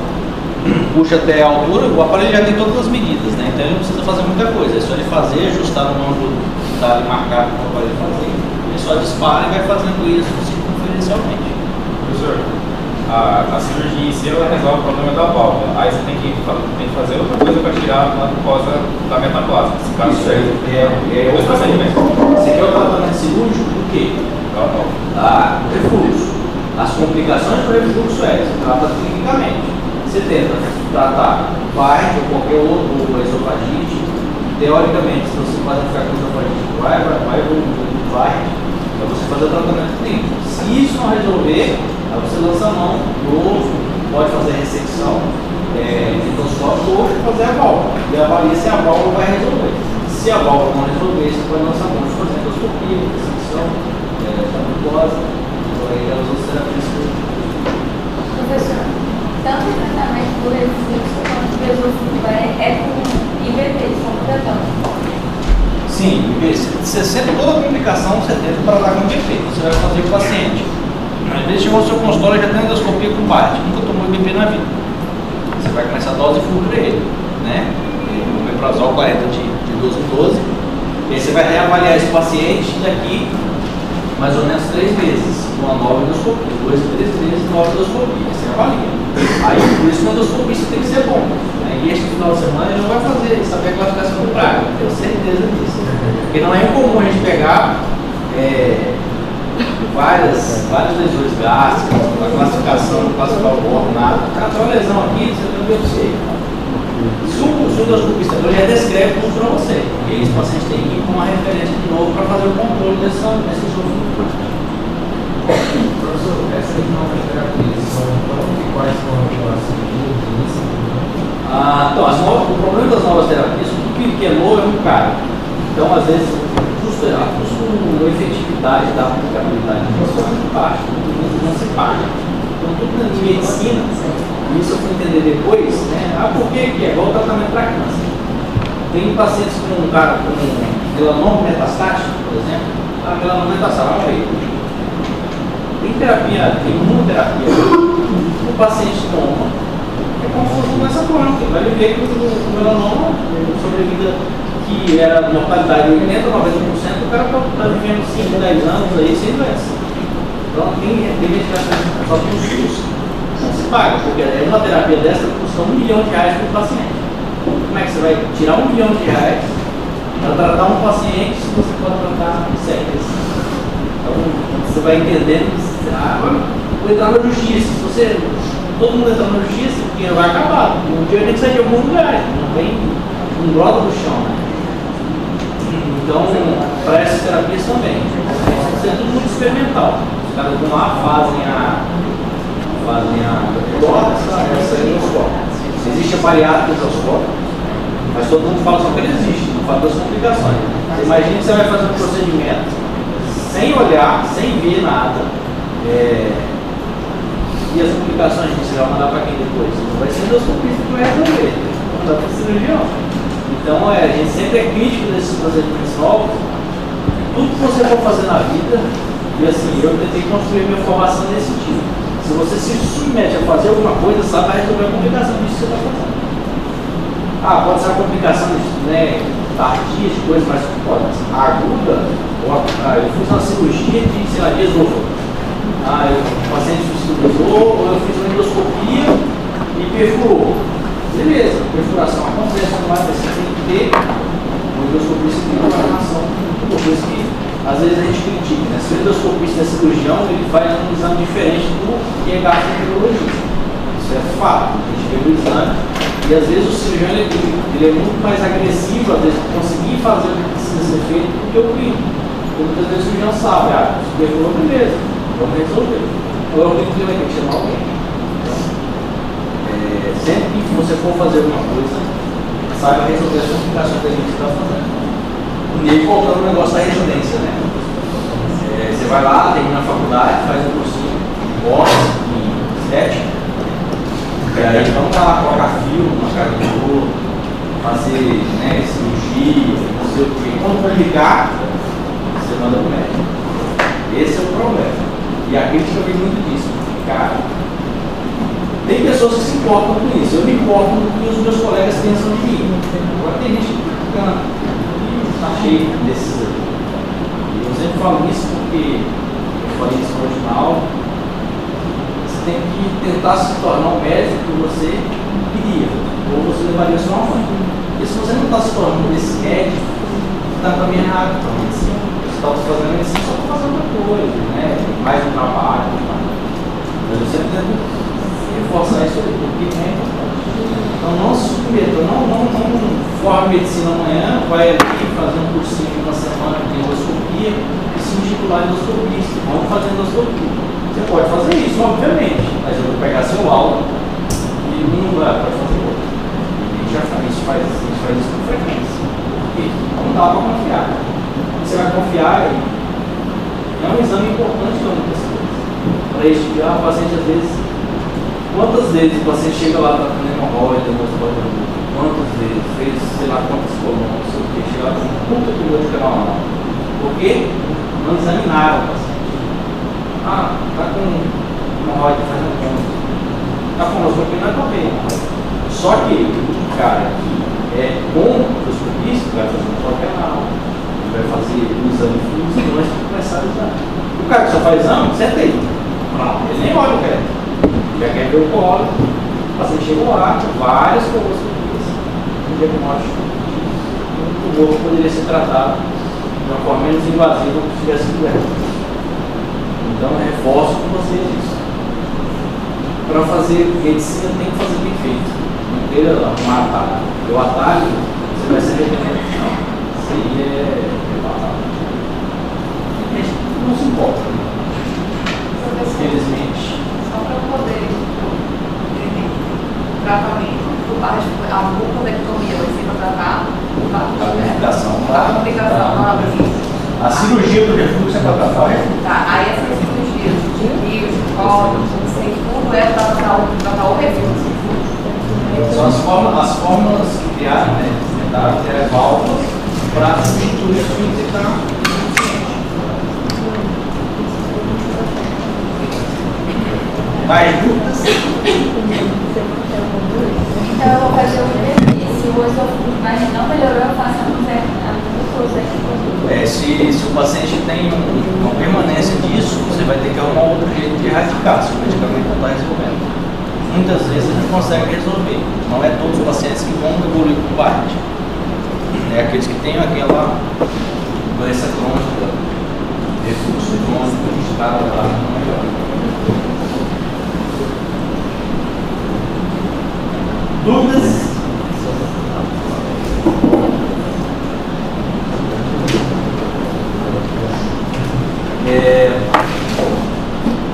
puxa até a altura, o aparelho já tem todas as medidas, né? Então ele não precisa fazer muita coisa, é só ele fazer, ajustar no ângulo que está ali marcado para o aparelho fazer. Ele só dispara e vai fazendo isso circunferencialmente. Professor, a cirurgia em si ela resolve o problema da válvula. Aí você tem que fazer outra coisa para tirar a mucosa da metaplasma. Isso aí é outro procedimento. Você quer o tratamento cirúrgico do quê? Do refluxo. As complicações do refluxo você trata clinicamente. Você tenta tratar vai ou qualquer outro esofagite. Teoricamente, se você faz ficar com esofagite, vai evoluir, vai. para você fazer o tratamento clínico. Se isso não resolver, aí você lança a mão novo, pode fazer ressecção, endoscópio ou fazer a válvula. E avalia se a válvula vai resolver. Se a válvula não resolver, você pode lançar a mão de fazer endoscopia, ressecção, glucose, aí as outras terapias. Professor, tanto o tratamento do refluxo quanto do esôfago é com IVT, como tratando. Sim, você sempre, toda a complicação você tenta para dar com IVP, você vai fazer o paciente. Às vezes chegou no seu consultório e já tem endoscopia com BART, nunca tomou IVP na vida. Você vai começar a dose full para ele, né? O omeprazol 40 de 12 em 12. E aí você vai reavaliar esse paciente daqui mais ou menos 3 meses, uma nova endoscopia, 2 a 3 meses, nova endoscopia, você avalia. Aí por isso que a endoscopia tem que ser bom. E este final de semana ele não vai saber a classificação do praga, eu tenho certeza disso. Porque não é incomum a gente pegar várias lesões gástricas, a classificação, classificar o ornato. Cara, tem uma lesão aqui, você tem um biopsia. Se o endoscopista já descreve tudo para você, e esse paciente tem que ir com uma referência de novo para fazer o controle desse esôfago. Professor, essa nova terapia, quais são as Então, o problema das novas terapias, tudo que é novo é muito caro. Então, às vezes, a efetividade da aplicabilidade é muito baixo, não se paga. Então, tudo na medicina, e isso eu fui entender depois, né? Por que é igual o tratamento para câncer? Tem pacientes com um cara com melanoma metastático, por exemplo, a melanoma metastático vai morrer. Tem terapia, tem imunoterapia, o paciente toma, é como se fosse doença crônica, vai viver com o melanoma, sobrevida que era mortalidade de 80%, 90%, o cara está vivendo 5, 10 anos aí sem doença. Então tem medicação só que um SUS não se paga, porque uma terapia dessa custa R$1 milhão por paciente. Como é que você vai tirar R$1 milhão para tratar um paciente se você pode tratar 7? Então você vai entendendo, vou entrar na justiça. Se todo mundo entrar na justiça, o dinheiro vai acabar. O dinheiro tem que sair de algum lugar, não brota do chão. Né? Então, para essas terapias também, tem que ser tudo muito experimental. Os caras vão lá, fazem a essa endoscópio. Existe a bariátrica endoscópio, mas todo mundo fala só que ele existe, não fala das complicações. Você imagina que você vai fazer um procedimento sem olhar, sem ver nada, e as complicações que você vai mandar para quem depois? Não vai ser endoscopista que vai resolver, vai mandar para o cirurgião. Então, a gente sempre é crítico desses procedimentos novos. Tudo que você for fazer na vida, e assim, eu tentei construir minha formação nesse sentido. Se você se submete a fazer alguma coisa, sabe, vai resolver a complicação disso que você está fazendo. Pode ser uma complicação tardia de coisas, mas pode ser aguda. Eu fiz uma cirurgia de esôfago. O paciente fiscalizou, ou eu fiz uma endoscopia e perfurou. Beleza, perfuração acontece, mas você tem que ter uma endoscopista que tem uma programação. Por isso que às vezes a gente critica, né? Se o endoscopista é cirurgião, ele faz um exame diferente do que é gastroenterologista. Isso é fato, a gente vê o exame. E às vezes o cirurgião ele é muito mais agressivo, às vezes, para conseguir fazer o que precisa ser feito do que o clínico. Porque muitas vezes o cirurgião sabe, se perfurou, beleza, vamos resolver. Agora o clínico vai ter que chamar alguém. Sempre que você for fazer alguma coisa, saiba resolver as complicações da gente que está fazendo. E aí, voltando o negócio da residência, né? Você vai lá, termina a faculdade, faz um cursinho de boxe, de estética, e aí vamos lá colocar filme na cara do outro, fazer cirurgia, não sei o quê. Quando publicar, você manda pro médico. Esse é o problema. E a crítica vem muito disso. Cara, tem pessoas que se importam com isso. Eu me importo com o que os meus colegas pensam de mim. Agora tem gente que está cheio desses aí. E eu sempre falo isso porque eu falei isso no original. Você tem que tentar se tornar o médico que você queria, ou você levaria sua mãe. Porque se você não está se tornando esse médico, você está caminhando errado para a medicina. Você está fazendo medicina só para fazer outra coisa, mais um trabalho. Mas eu sempre tento reforçar isso aí, porque é importante. Então não se submeta, não forme medicina amanhã, vai ali fazer um cursinho de uma semana de endoscopia, e se se intitular endoscopista, vamos fazer endoscopia. Você pode fazer isso, obviamente, mas eu vou pegar seu laudo e não vai fazer outro. A gente faz isso com frequência. Por quê? Não dá para confiar. Você vai confiar e é um exame importante para muitas coisas. Para estudar, o paciente às vezes, quantas vezes o paciente chega lá para ter hemorroida, quantas vezes, fez sei lá quantas colunas, não sei o que, chega lá com um puta de dor de canal não. Por quê? Não examinaram o paciente. Ah, está com hemorroida fazendo conta. Está com endoscopia, não é para ver. Só que o cara que é bom endoscopista vai fazer um toque anal, vai fazer o exame físico antes de começar o exame. O cara que só faz exame, senta aí. Não, ele nem olha o reto. Já quer ver o colo. O paciente chegou lá, várias coloscopias. Um diagnóstico muito bom que poderia ser tratado de uma forma menos invasiva do que tivesse doendo. Então, reforço com vocês isso. Para fazer medicina, tem que fazer bem feito. Não queira arrumar atalho. O atalho, você vai ser arrependendo. Não. Isso aí é batata. Não se importa. Infelizmente. Só para poder entender. Tratamento, a bucodectomia vai ser para tratar A complicação. a complicação, não A cirurgia do refluxo é para tratar o refluxo. Tá, aí essas cirurgias de rios, de colo, tudo é para tratar o refluxo. São as fórmulas que criaram, né? Tentaram criar válvulas para substituir os fins que estão mais dúvidas? Então eu vou fazer um exercício, se o esôfago não melhorou, eu faço a se o paciente tem uma permanência disso, você vai ter que arrumar outro jeito de erradicar, se o medicamento não está resolvendo. Muitas vezes a gente consegue resolver. Não é todos os pacientes que vão evoluir com parte. É aqueles que têm aquela doença crônica, refluxo crônico, que está lá não melhora. Dúvidas?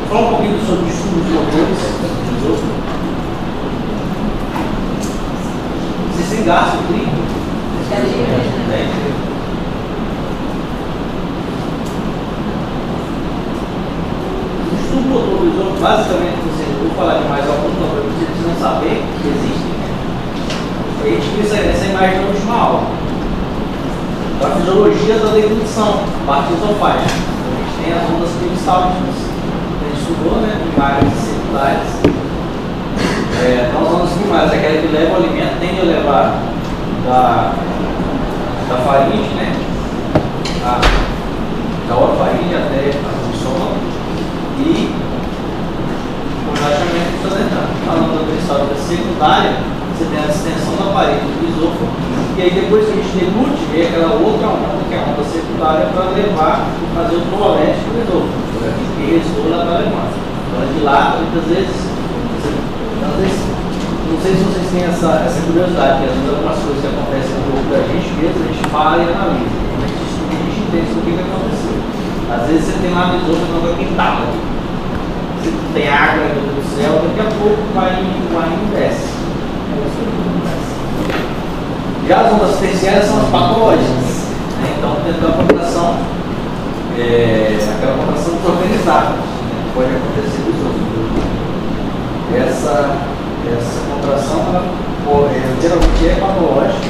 Fala um pouquinho sobre distúrbios motores. Vocês têm gasto clínico? O distúrbio motor do esôfago, basicamente, vou falar de mais alguns problemas que vocês precisam saber que existem. A gente viu essa imagem na última aula. Da fisiologia da deglutição, parte esofágica. A gente tem as ondas peristálticas. A gente estudou, né? Primárias e secundárias. Então, as ondas primárias, aquela que leva o alimento, tende a levar da faringe, né? Da orofaringe até o estômago. E o relaxamento do dentado. A onda peristáltica secundária, você tem a extensão da parede do esôfago, e aí depois que a gente deglute, vem aquela outra onda, que é a onda secundária, para levar e fazer o toalete do esôfago, que restou lá para levar. Então a dilata, muitas vezes, não sei se vocês têm essa curiosidade, que às vezes algumas coisas que acontecem no corpo da gente mesmo, a gente para e analisa. Quando a gente estuda, a gente entende o que aconteceu. Às vezes você tem lá no esôfago uma quintada, você tem água aí do céu, daqui a pouco vai indo e desce. Já as ondas terciárias são as patológicas, né? Então, dentro da contração, aquela contração desorganizada, né? Pode acontecer dos outros. Essa contração, geralmente é patológica,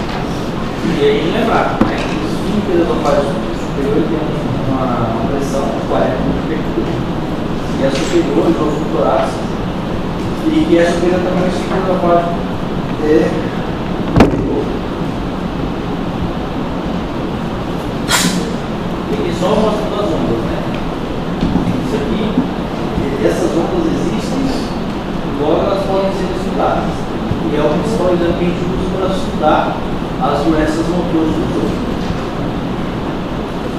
e aí lembrar, né? Que os esfíncteres esofágicos superior tem uma pressão de 40 mm, e é superior ao esôfago torácico, e que é superior também ao esfíncter esofágico. E só mostrando as ondas, né? Isso aqui, essas ondas existem, logo elas podem ser estudadas. E é o principal exame que a gente usa para estudar as doenças motores do corpo.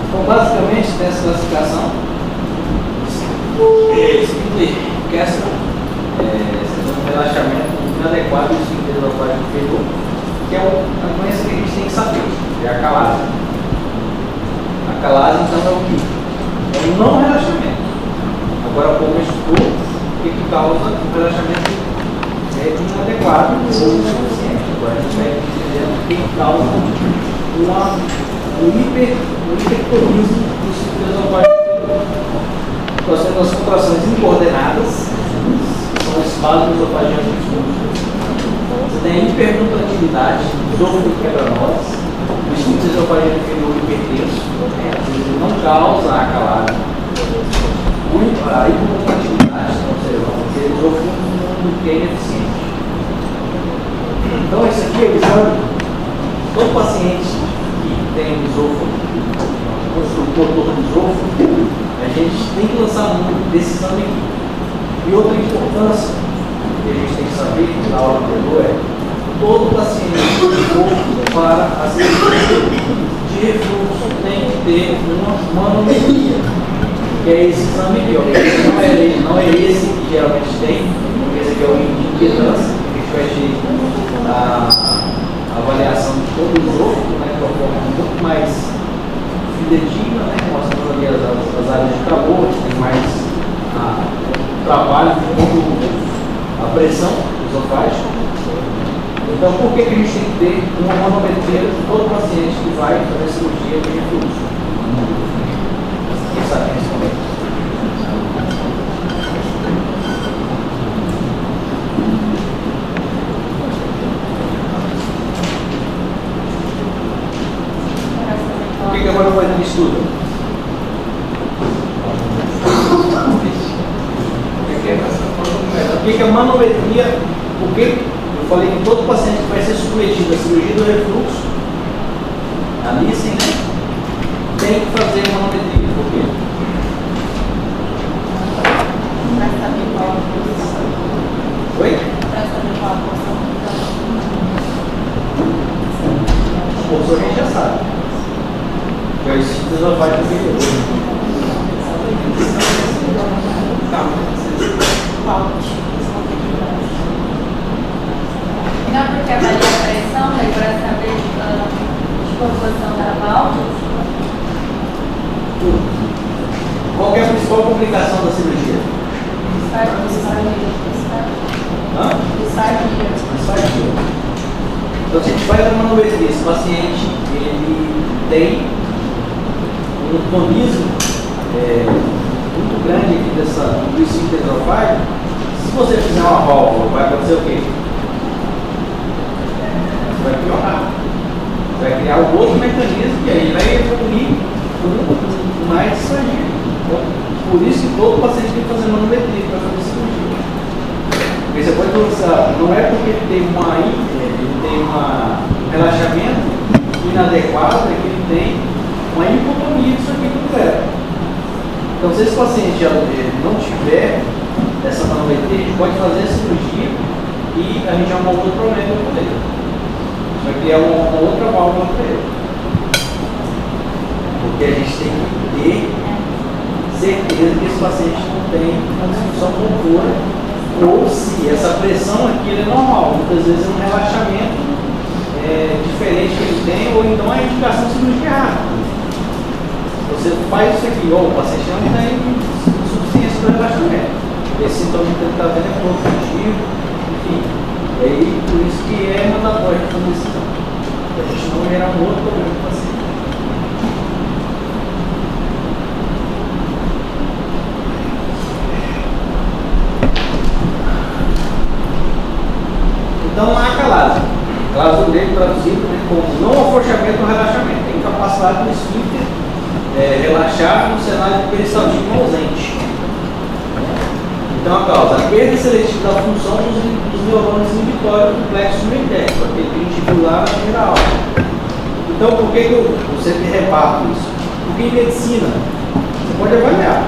Então, basicamente, tem essa classificação. Questão, relaxamento inadequado do esfíncter esofágico inferior, que é a doença que a gente tem que saber, é a calase. A calase, então, é o que? não relaxamento. Agora, há pouco a gente estudou o que causa o relaxamento inadequado ou ineficiente. Agora a gente vai entender o que causa um hipertonismo do sistema esofágico. Nós temos as contrações incoordenadas, que são espasmos esofágicos difusos. Você tem a hipercontratividade, esôfago quebra-nozes, o esfíncter esofágico inferior hipertenso, ele não causa a calada. A hipocontratividade, não observamos, porque o esôfago é ineficiente. Então, esse aqui é o exame. Todo paciente que tem esôfago, construtor do esôfago, a gente tem que lançar muito desse exame aqui. E outra importância que a gente tem que saber na aula anterior é todo paciente para a cirurgia de refluxo tem que ter uma manometria, que é esse exame aqui. Não é esse que geralmente tem, porque esse aqui é o índice de impedância, que a gente vai ter a avaliação de todo o esôfago, né, de uma forma muito mais fidedigna, né, mostrando ali as áreas de calor, a gente tem mais trabalho de todo a pressão esofágica. Então, por que a gente tem que ter uma manometria de todo paciente que vai fazer cirurgia de refluxo? Quem sabe responder? O que a manometria estuda? O que a manometria? Porque eu falei que todo paciente que vai ser submetido à cirurgia do refluxo, a Nissen, né, tem que fazer a manometria. Por quê? Para saber qual a posição. Oi? Para saber qual a posição. A posição a gente já sabe. Que é o esfíncter esofágico inferior. Não, porque avalia a pressão, daí para saber de composição da válvula. Qual que é a principal complicação da cirurgia? Hã? Disfargia. Então, se a gente faz a manometria, esse paciente ele tem um tonismo muito grande aqui do esfíncter esofágico. Se você fizer uma válvula, vai acontecer o quê? Vai piorar. Vai criar um outro mecanismo que aí vai evoluir com mais disfargia. Então, por isso que todo paciente tem que fazer manometria para fazer cirurgia. Porque você pode pensar, não é porque ele tem um relaxamento inadequado, é que ele tem uma hipotonia disso aqui completa. Então, se esse paciente não tiver essa manometria, a gente pode fazer a cirurgia e a gente arruma outro problema com ele. Vai criar uma outra válvula para ele. Porque a gente tem que ter certeza que esse paciente não tem uma disfunção motora, ou se essa pressão aqui é normal. Muitas vezes é um relaxamento diferente que ele tem, ou então é a indicação de cirurgia rápida. Você faz isso aqui, o paciente não tem insuficiência do relaxamento. Esse sintoma que ele está vendo é positivo, enfim. E aí, por isso que é mandatório de fazer isso. Para a gente não gerar um outro problema para o paciente. Então, a calase. Calase do grego traduzido como não afrouxamento ou relaxamento. Tem capacidade do esfíncter relaxar no cenário de peristaltismo ausente. Então, a causa, a perda seletiva da função dos neurônios inibitórios do plexo mesenterico, aquele que a gente viu lá na primeira aula. Então, por que eu sempre reparto isso? Porque em medicina, você pode avaliar.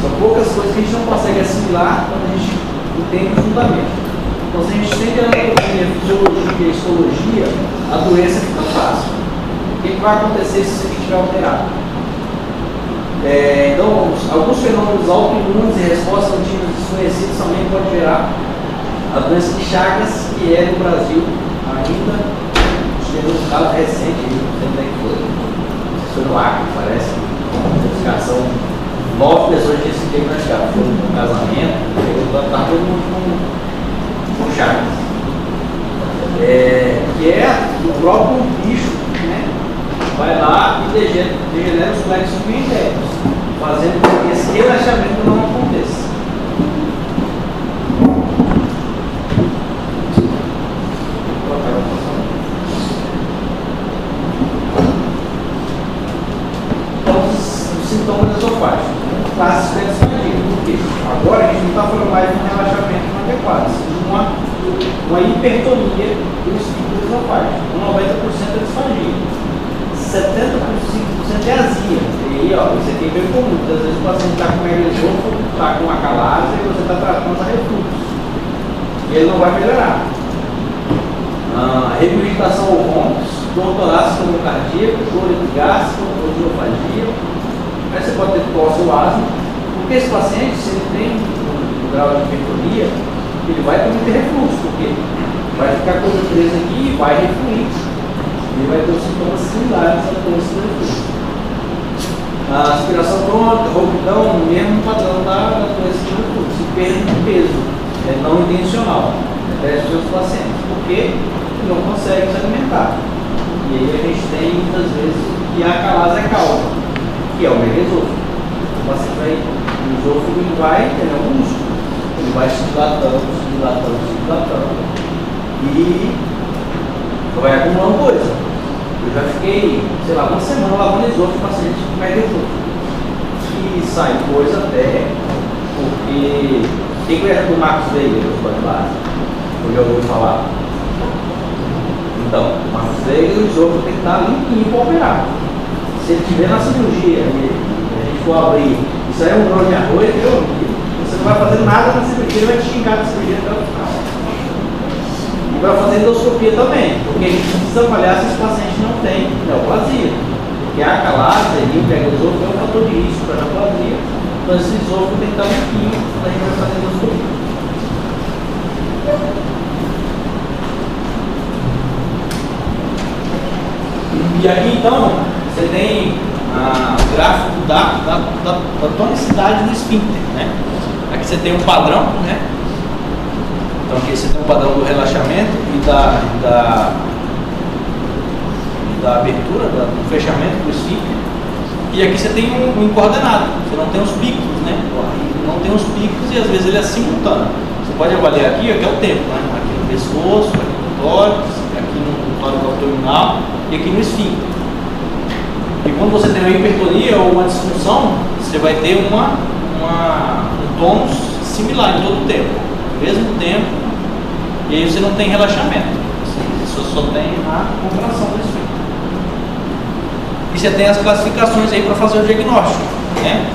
São poucas coisas que a gente não consegue assimilar quando a gente entende o fundamento. Então, se a gente tem anatomia, fisiologia e histologia, a doença fica fácil. O que vai acontecer se isso aqui estiver alterado? Então, alguns fenômenos autoimunes e respostas antígenas desconhecidas também podem gerar a doença de Chagas, que é no Brasil ainda, teve um caso recente, não sei onde é que foi no Acre, parece, uma notificação 9 pessoas de esse dia praticaram. Foi um casamento, tá todo mundo com chagas. Que é o próprio bicho, né? Vai lá e degenera os plexos internos, fazendo com que esse relaxamento não aconteça. Então, os sintomas esofágicos, clássico é disfagia. Por quê? Agora a gente não está falando mais de um relaxamento inadequado, sim de uma hipertonia do esfíncter esofágico. 90% é disfagia. 75% é azia. E aí, ó, isso aqui é bem comum. Às vezes o paciente está com megaesôfago, está com acalase e você está tratando a refluxo. E ele não vai melhorar. Regurgitação ou vômitos, dor torácica ou cardíaco, dor gástrica ou orofagia. Aí você pode ter tosse ou asma. Porque esse paciente, se ele tem um grau de hipertonia, ele vai também ter refluxo, porque vai ficar coisa presa aqui e vai refluir. Ele vai ter os sintomas similares a todos os refluxos. A aspiração crônica, rouquidão, mesmo padrão da doença de refluxo, e perda de peso, não intencional, para os seus pacientes, porque não consegue se alimentar. E aí a gente tem muitas vezes que a acalase é causa, que é o megaesôfago. O paciente vai, o esôfago ele vai, ele é um músculo, ele vai se dilatando, e vai acumulando coisa. Eu já fiquei, sei lá, uma semana lavando esôfago com paciente com megaesôfago. E sai coisa até, porque quem conhece do Marcos Veiga, do Escola de Base? Eu já ouvi falar. Então, o Marcos Veiga, o esôfago tem que estar limpinho para operar. Se ele estiver na cirurgia e a gente for abrir, isso aí é um grão de arroz, você não vai fazer nada na cirurgia, ele vai te xingar da cirurgia até o final. E vai fazer endoscopia também, porque a gente precisa avaliar se esse paciente não tem neoplasia. Porque a acalase e o megaesôfago é um fator de risco para a neoplasia. Então esse esôfago tem que estar limpinho quando a gente vai fazer endoscopia. E aqui então, você tem o gráfico da tonicidade do esfíncter, né? Aqui você tem um padrão, né? Então aqui você tem um padrão do relaxamento e da abertura, do fechamento do esfíncter. E aqui você tem um coordenado, você não tem os picos, né? Não tem os picos e às vezes ele é simultâneo. Você pode avaliar aqui, que é o tempo, né? Aqui no pescoço, aqui no tórax, aqui no tórax abdominal e aqui no esfíncter. E quando você tem uma hipertonia ou uma disfunção, você vai ter um tônus similar em todo o tempo, mesmo tempo, e aí você não tem relaxamento, você só tem a contração do esfíncter. E você tem as classificações aí para fazer o diagnóstico, né?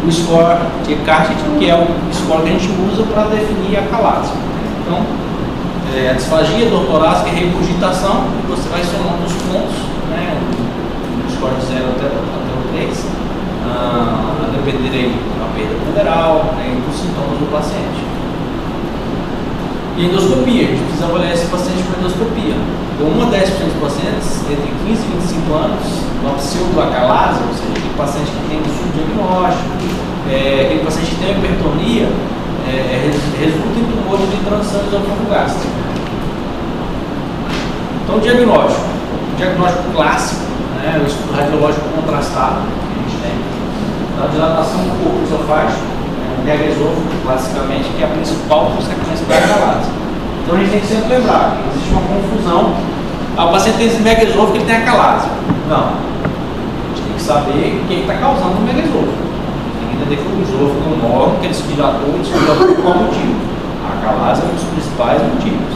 O score de Cartridge, que é o score que a gente usa para definir a acalase. Então, a disfagia, dor torácica e regurgitação, você vai somando os pontos, né? O score de 0 até o 3, a depender aí da perda ponderal, né? E dos sintomas do paciente. E endoscopia, a gente precisa avaliar esse paciente com endoscopia. Então, 1 a 10% dos pacientes entre 15 e 25 anos, uma pseudoacalase, ou seja, aquele paciente que tem um subdiagnóstico, aquele paciente que tem hipertonia, resulta em tumor de transição esofágico-gástrica. Então, o diagnóstico clássico, né, o estudo radiológico contrastado, que a gente tem, a dilatação do corpo esofágico, o megaesôfago, basicamente, que é a principal consequência da acalase. Então, a gente tem que sempre lembrar que existe uma confusão. O paciente tem esse megaesôfago, ele tem acalase. Não. A gente tem que saber o que está causando o megaesôfago. Tem que entender que o esôfago é um órgão que ele se dilatou por qual motivo. A acalase é um dos principais motivos.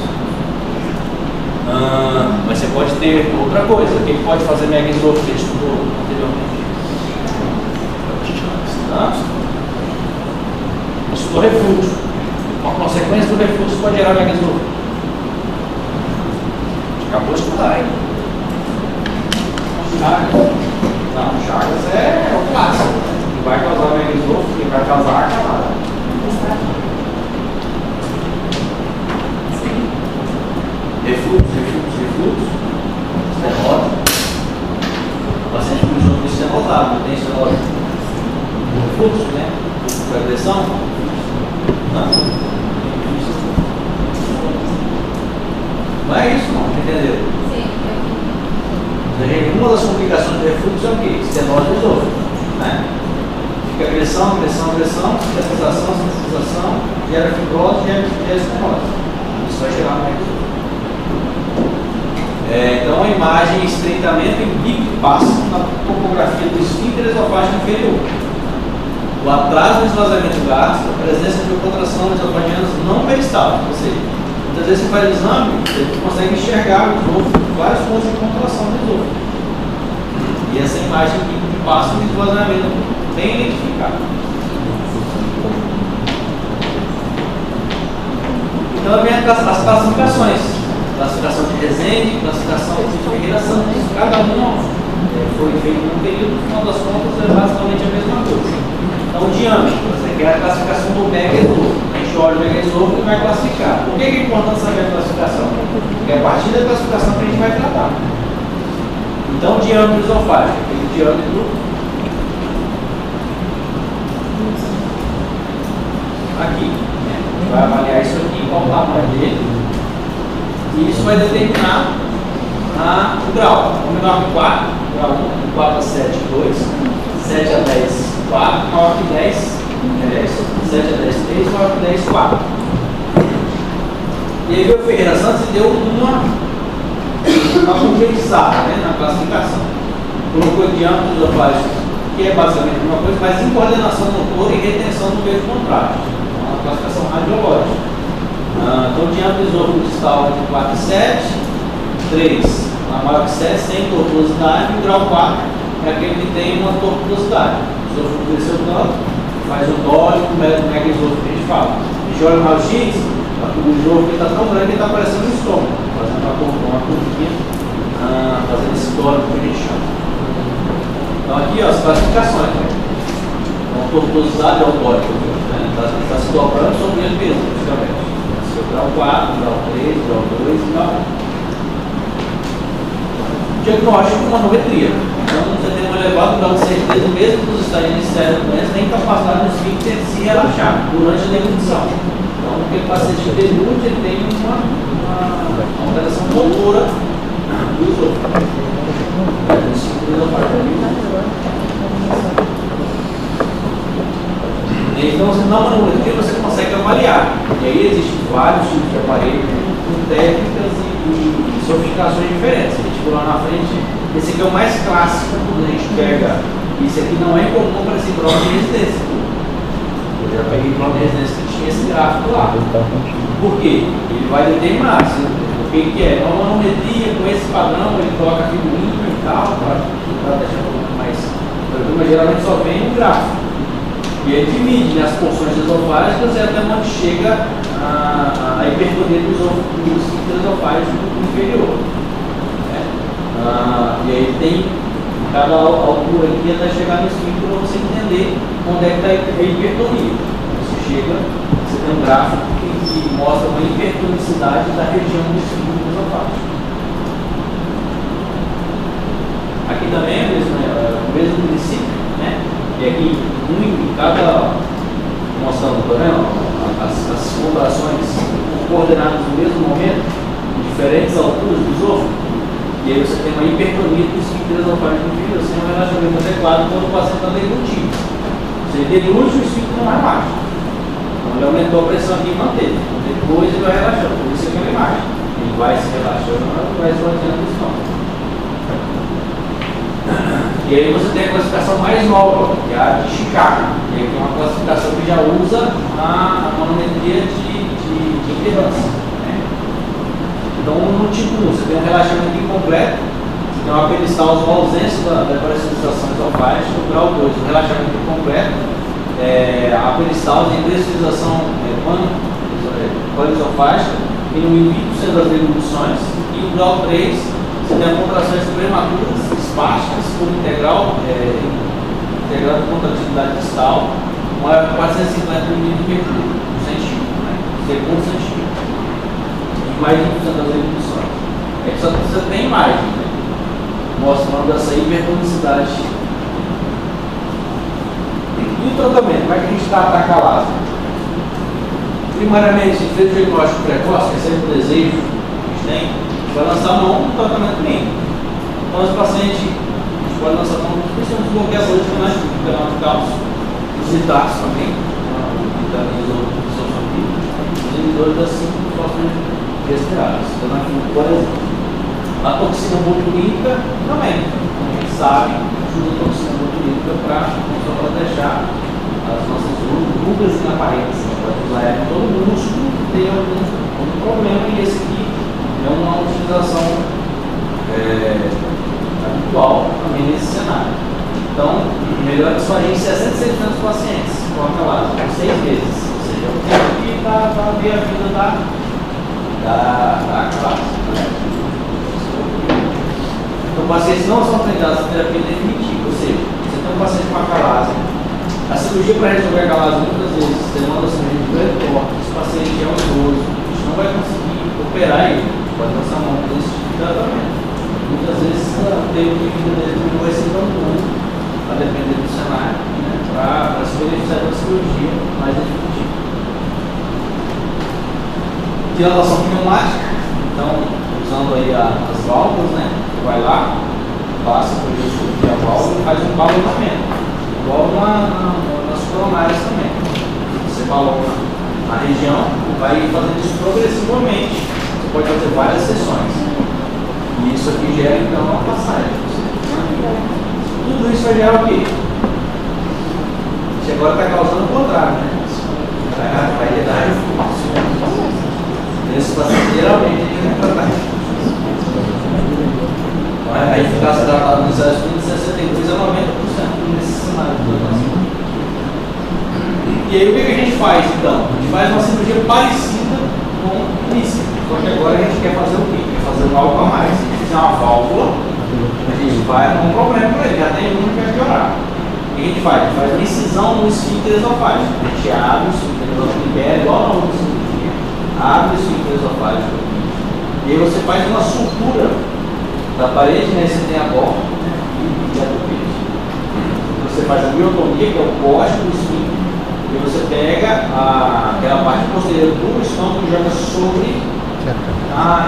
Mas você pode ter outra coisa. Quem pode fazer megaesôfago? Você estudou anteriormente. Estudou refluxo. Uma consequência do refluxo pode gerar megaesôfago. Acabou de estudar, hein? Chagas. Não, Chagas é o clássico. Que vai causar megaesôfago, que vai causar acalase. Refluxo. Estenose. O paciente com esôfago estenosado, tem estenose. fluxo, né? Para agressão? Não. Não é isso, não, entendeu? Sim. Uma das complicações do refluxo é o quê? Estenose do esôfago, né? Fica agressão, cicatrização, gera fibrose, gera estenose. Isso vai gerar mais esôfago. Então a imagem estreitamento em bico e passo na topografia do esfíncter esofágico inferior. O atraso do esvaziamento gástrico, a presença de contração esofagianas não peristáltica, ou seja, muitas vezes você faz o exame, você consegue enxergar o esôfago, vários pontos de contração do esôfago. E essa imagem aqui que passa um esvaziamento bem identificado. Então vem as classificações. Classificação de Rezende, classificação de Ferreira Santos. Cada uma foi feito num período, no final das contas é basicamente a mesma coisa. Então, o diâmetro, você quer a classificação do megaesôfago. A gente olha o megaesôfago e vai classificar. Por que é importante saber a classificação? Porque é a partir da classificação que a gente vai tratar. Então, o diâmetro esofágico, aquele diâmetro aqui. Né? Vai avaliar isso aqui, qual o tamanho dele. E isso vai determinar o grau. O menor que 4, grau 1, 4 a 7, 2, 7 a 10, 4, maior que 10, 7 a 10, 3, maior que 10, 4. E aí veio o Ferreira Santos e deu uma concretizada, né, na classificação. Colocou diâmetro esofágico, que é basicamente uma coisa, mas em coordenação motora e retenção do meio contrário. Uma classificação radiológica. Então, o diâmetro do esôfago distal entre 4 e 7, 3 maior que 7, sem tortuosidade, e o grau 4 é aquele que tem uma tortuosidade. O esôfago cresceu tanto, faz o dólico, o megaesôfago que a gente fala. A gente olha no raio-x, o esôfago está tão grande que está parecendo um estômago, fazendo uma curvinha, fazendo esse dólico que a gente chama. Então, aqui, ó, as classificações. Né? Então, a tortuosidade é o dólico, está se dobrando sobre ele mesmo, praticamente. Grau 4, grau 3, grau 2 e grau 1. Diagnóstico com manometria. Então você tem um elevado grau de certeza, mesmo nos estadios iniciais da doença, nem capacidade do esfíncter de se relaxar durante a deglutição. Então, porque o paciente deglute, ele tem uma alteração motora do esôfago. Então, na manometria você consegue avaliar. E aí existem vários tipos de aparelhos com técnicas e sofisticações diferentes. A gente viu lá na frente, esse aqui é o mais clássico quando a gente pega. Isso aqui não é comum para esse prova de residência. Eu já peguei prova de residência que tinha esse gráfico lá. Por quê? Ele vai determinar o que é. Uma manometria com esse padrão, ele coloca figurinha e tal, para deixar um pouco mais. Mas geralmente só vem um gráfico. E ele divide, né, as porções esofágicas e até onde chega a hipertonia do esfíncter esofágico inferior. Né? E aí tem cada altura aqui até chegar no esfíncter para você entender onde é que está a hipertonia. Você chega, você tem um gráfico que mostra uma hipertonicidade da região do esfíncter esofágico. Aqui também é o mesmo princípio, né? E aqui, em cada, mostrando, tá vendo? As contrações coordenadas no mesmo momento, em diferentes alturas do esôfago, e aí você tem uma hipertonia do esfíncter esofágico inferior, sem um relaxamento adequado quando o paciente está deglutindo. Se ele deglute, o esfíncter não vai mais. Então ele aumentou a pressão aqui e manteve. Depois ele vai relaxando, por isso é aquela imagem. Ele vai se relaxando, mas vai esvaziando o estômago. E aí você tem a classificação mais nova, que é a de Chicago, que é uma classificação que já usa a manometria de impedância. Né? Então, no tipo 1, você tem um relaxamento incompleto, você tem uma peristalse, uma ausência da pressurização esofágica. No grau 2, o relaxamento incompleto, a peristalse em pressurização panisofágica e no índice das deglutições. E no grau 3, você tem contrações prematuras, espásticas, por integral de contratividade distal, maior que 450 mm por centímetro, né? Segundo centímetro. E mais de 1% das evoluções. É que só você tem imagem, né? Mostrando essa hipertonicidade. E o tratamento? Como é que a gente trata a calase? Primariamente, feito o diagnóstico precoce, que é sempre o desejo que a gente tem, a gente vai lançar a mão no tratamento mínimo. Então, esse paciente, a gente pode lançar a mão principalmente dos bloqueadores de canais do canal do cálcio, os nitratos também, os inibidores das 5 funções respiráveis. Então, por exemplo, a toxina botulínica também. A gente sabe que usa a toxina botulínica para deixar as nossas rugas inaparentes. Pode usar ela em todo o músculo que tem algum problema, e esse aqui é uma utilização habitual também nesse cenário. Então, melhor que só em 60% dos pacientes com a calase, por 6 meses. Ou seja, o tempo que para ver a vida da calase. Então, pacientes não são treinados em terapia definitiva, ou seja, você tem um paciente com a calase, a cirurgia para resolver a calase muitas vezes demanda cirurgia de grande porte, esse paciente é um idoso, a gente não vai conseguir operar ele, pode lançar mão desse tipo de tratamento. Muitas vezes o tempo de vida dele não vai ser tão longo, a depender do cenário, né, para se beneficiar da cirurgia mais definitiva. Dilatação pneumática, então usando aí as válvulas, né? Vai lá, passa por isso que a válvula e faz um balonamento. Igual nas coronárias também. Você balona a região e vai fazendo isso progressivamente. Você pode fazer várias sessões. E isso aqui gera então uma passagem. Tudo isso vai gerar o quê? Você agora está causando o contrário, né? Vai dar refluxo. Esse paciente geralmente ele vai tratar. A eficácia tratada nos Estados Unidos é 62% a 90% nesse cenário de dotação. E aí o que a gente faz então? A gente faz uma cirurgia parecida com o ICA, só que agora a gente quer fazer o quê? Quer fazer algo a mais. Se a gente fizer uma válvula, a gente vai dar um problema para ele, já tem um que vai piorar. O que a gente faz? A gente faz uma incisão no esfíncter esofágico. A gente abre o esfíncter esofágico, libera igual na outra cirurgia, abre o esfíncter esofágico e aí você faz uma sutura da parede, né? Você tem a borda, né? E a do peito. Você faz a miotomia, que é o corte do esfíncter, e você pega aquela parte posterior do estômago e joga sobre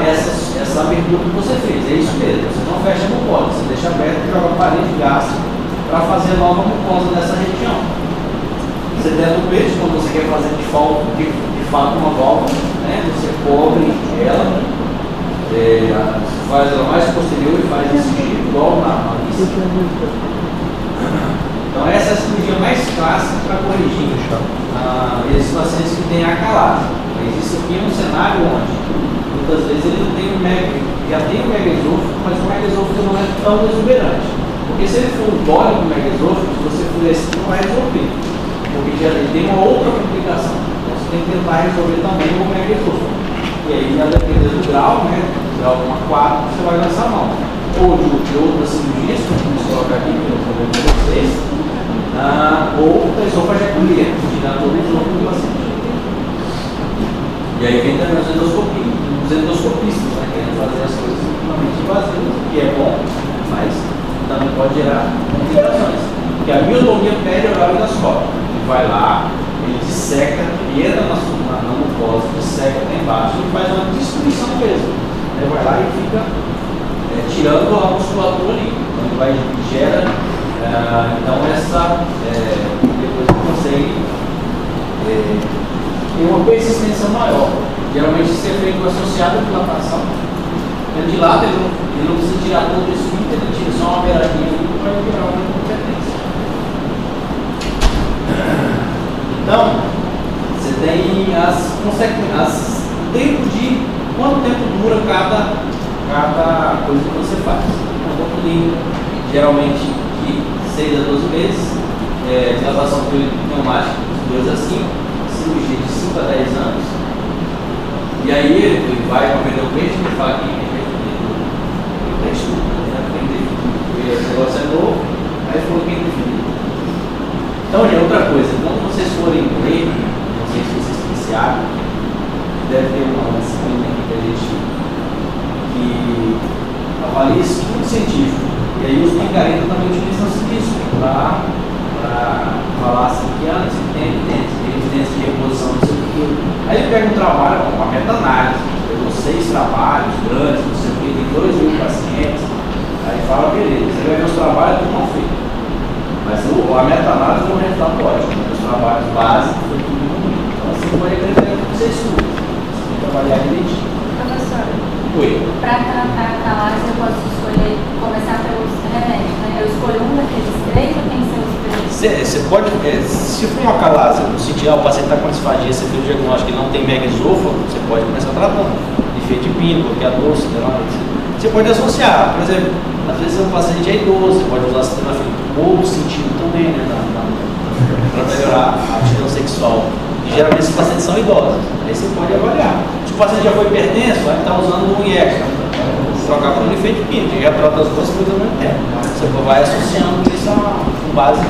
essa abertura que você fez. É isso mesmo, você não fecha a mucosa, você deixa aberto e joga a parede de gás para fazer nova mucosa nessa região. Você dentro do peito, quando você quer fazer de fato uma válvula, né? Você cobre ela. Faz ela mais posterior e faz esse giro igual na lista. Então essa é a cirurgia mais clássica para corrigir esses pacientes que têm a calase. Mas isso aqui é um cenário onde muitas vezes ele não tem já tem o megaesôfago, mas o megaesôfago não é tão exuberante. Porque se ele for um dólico megaesôfago, se você for esse, não vai resolver. Porque ele tem uma outra complicação. Então você tem que tentar resolver também o megaesôfago. E aí, a depender do grau, né? Grau 1 a 4, você vai lançar a mão. Ou de outras cirurgias, como vamos colocar aqui, que eu estou vendo com vocês, ou da esofagectomia, tirar todo o esôfago do paciente. E aí vem também os endoscopistas, né? Querendo fazer as coisas minimamente invasivas, que é bom, mas também pode gerar complicações. Porque a miotomia perioral endoscópica, ele vai lá, ele disseca, ele entra na mucosa, disseca até embaixo e faz uma destruição mesmo. Ele vai lá e fica tirando a musculatura ali. Então ele vai gera então depois eu consegue ter uma persistência maior. Geralmente isso é feito associado à dilatação. Ele dilata, ele não precisa tirar todo isso, ele tira só uma beiradinha e vai virar uma incompetência. Então, você tem o tempo de quanto tempo dura cada coisa que você faz. Uma botulinha, geralmente de 6 a 12 meses, dilatação pneumática de 2 a 5, cirurgia de 5 a 10 anos. E aí ele vai para vender o peixe, ele fala que ele vai vender o peixe, esse negócio é novo, aí ele falou que ele definiu. Então, outra coisa, quando vocês forem ler, não sei se vocês iniciaram, deve ter uma disciplina aqui que avalia estudo científico. E aí os picaretas também utilizam isso para falar assim, a meta-análise é um resultado ótimo, os trabalhos básicos foi tudo ruim. Então você pode acreditar que você estuda, você tem que trabalhar direitinho. Professora, Oi. para tratar a calase eu posso escolher começar pelos remédios, né? Eu escolho um daqueles três ou tem que ser os três? Você pode, se for uma calase, no sentido, o paciente está com disfagia, você fez o diagnóstico que não tem megaesôfago, você pode começar tratando. Difedipina, bloqueador, você pode associar, por exemplo, às vezes o paciente é idoso, você pode usar sildenafil ou sentido também, né, para melhorar a aptidão sexual. E geralmente esses pacientes são idosos, aí você pode avaliar. Se o paciente já foi hipertenso, aí está usando um IEX, trocar por um nifedipina, que já trata as duas coisas ao mesmo tempo. Você vai associando isso com base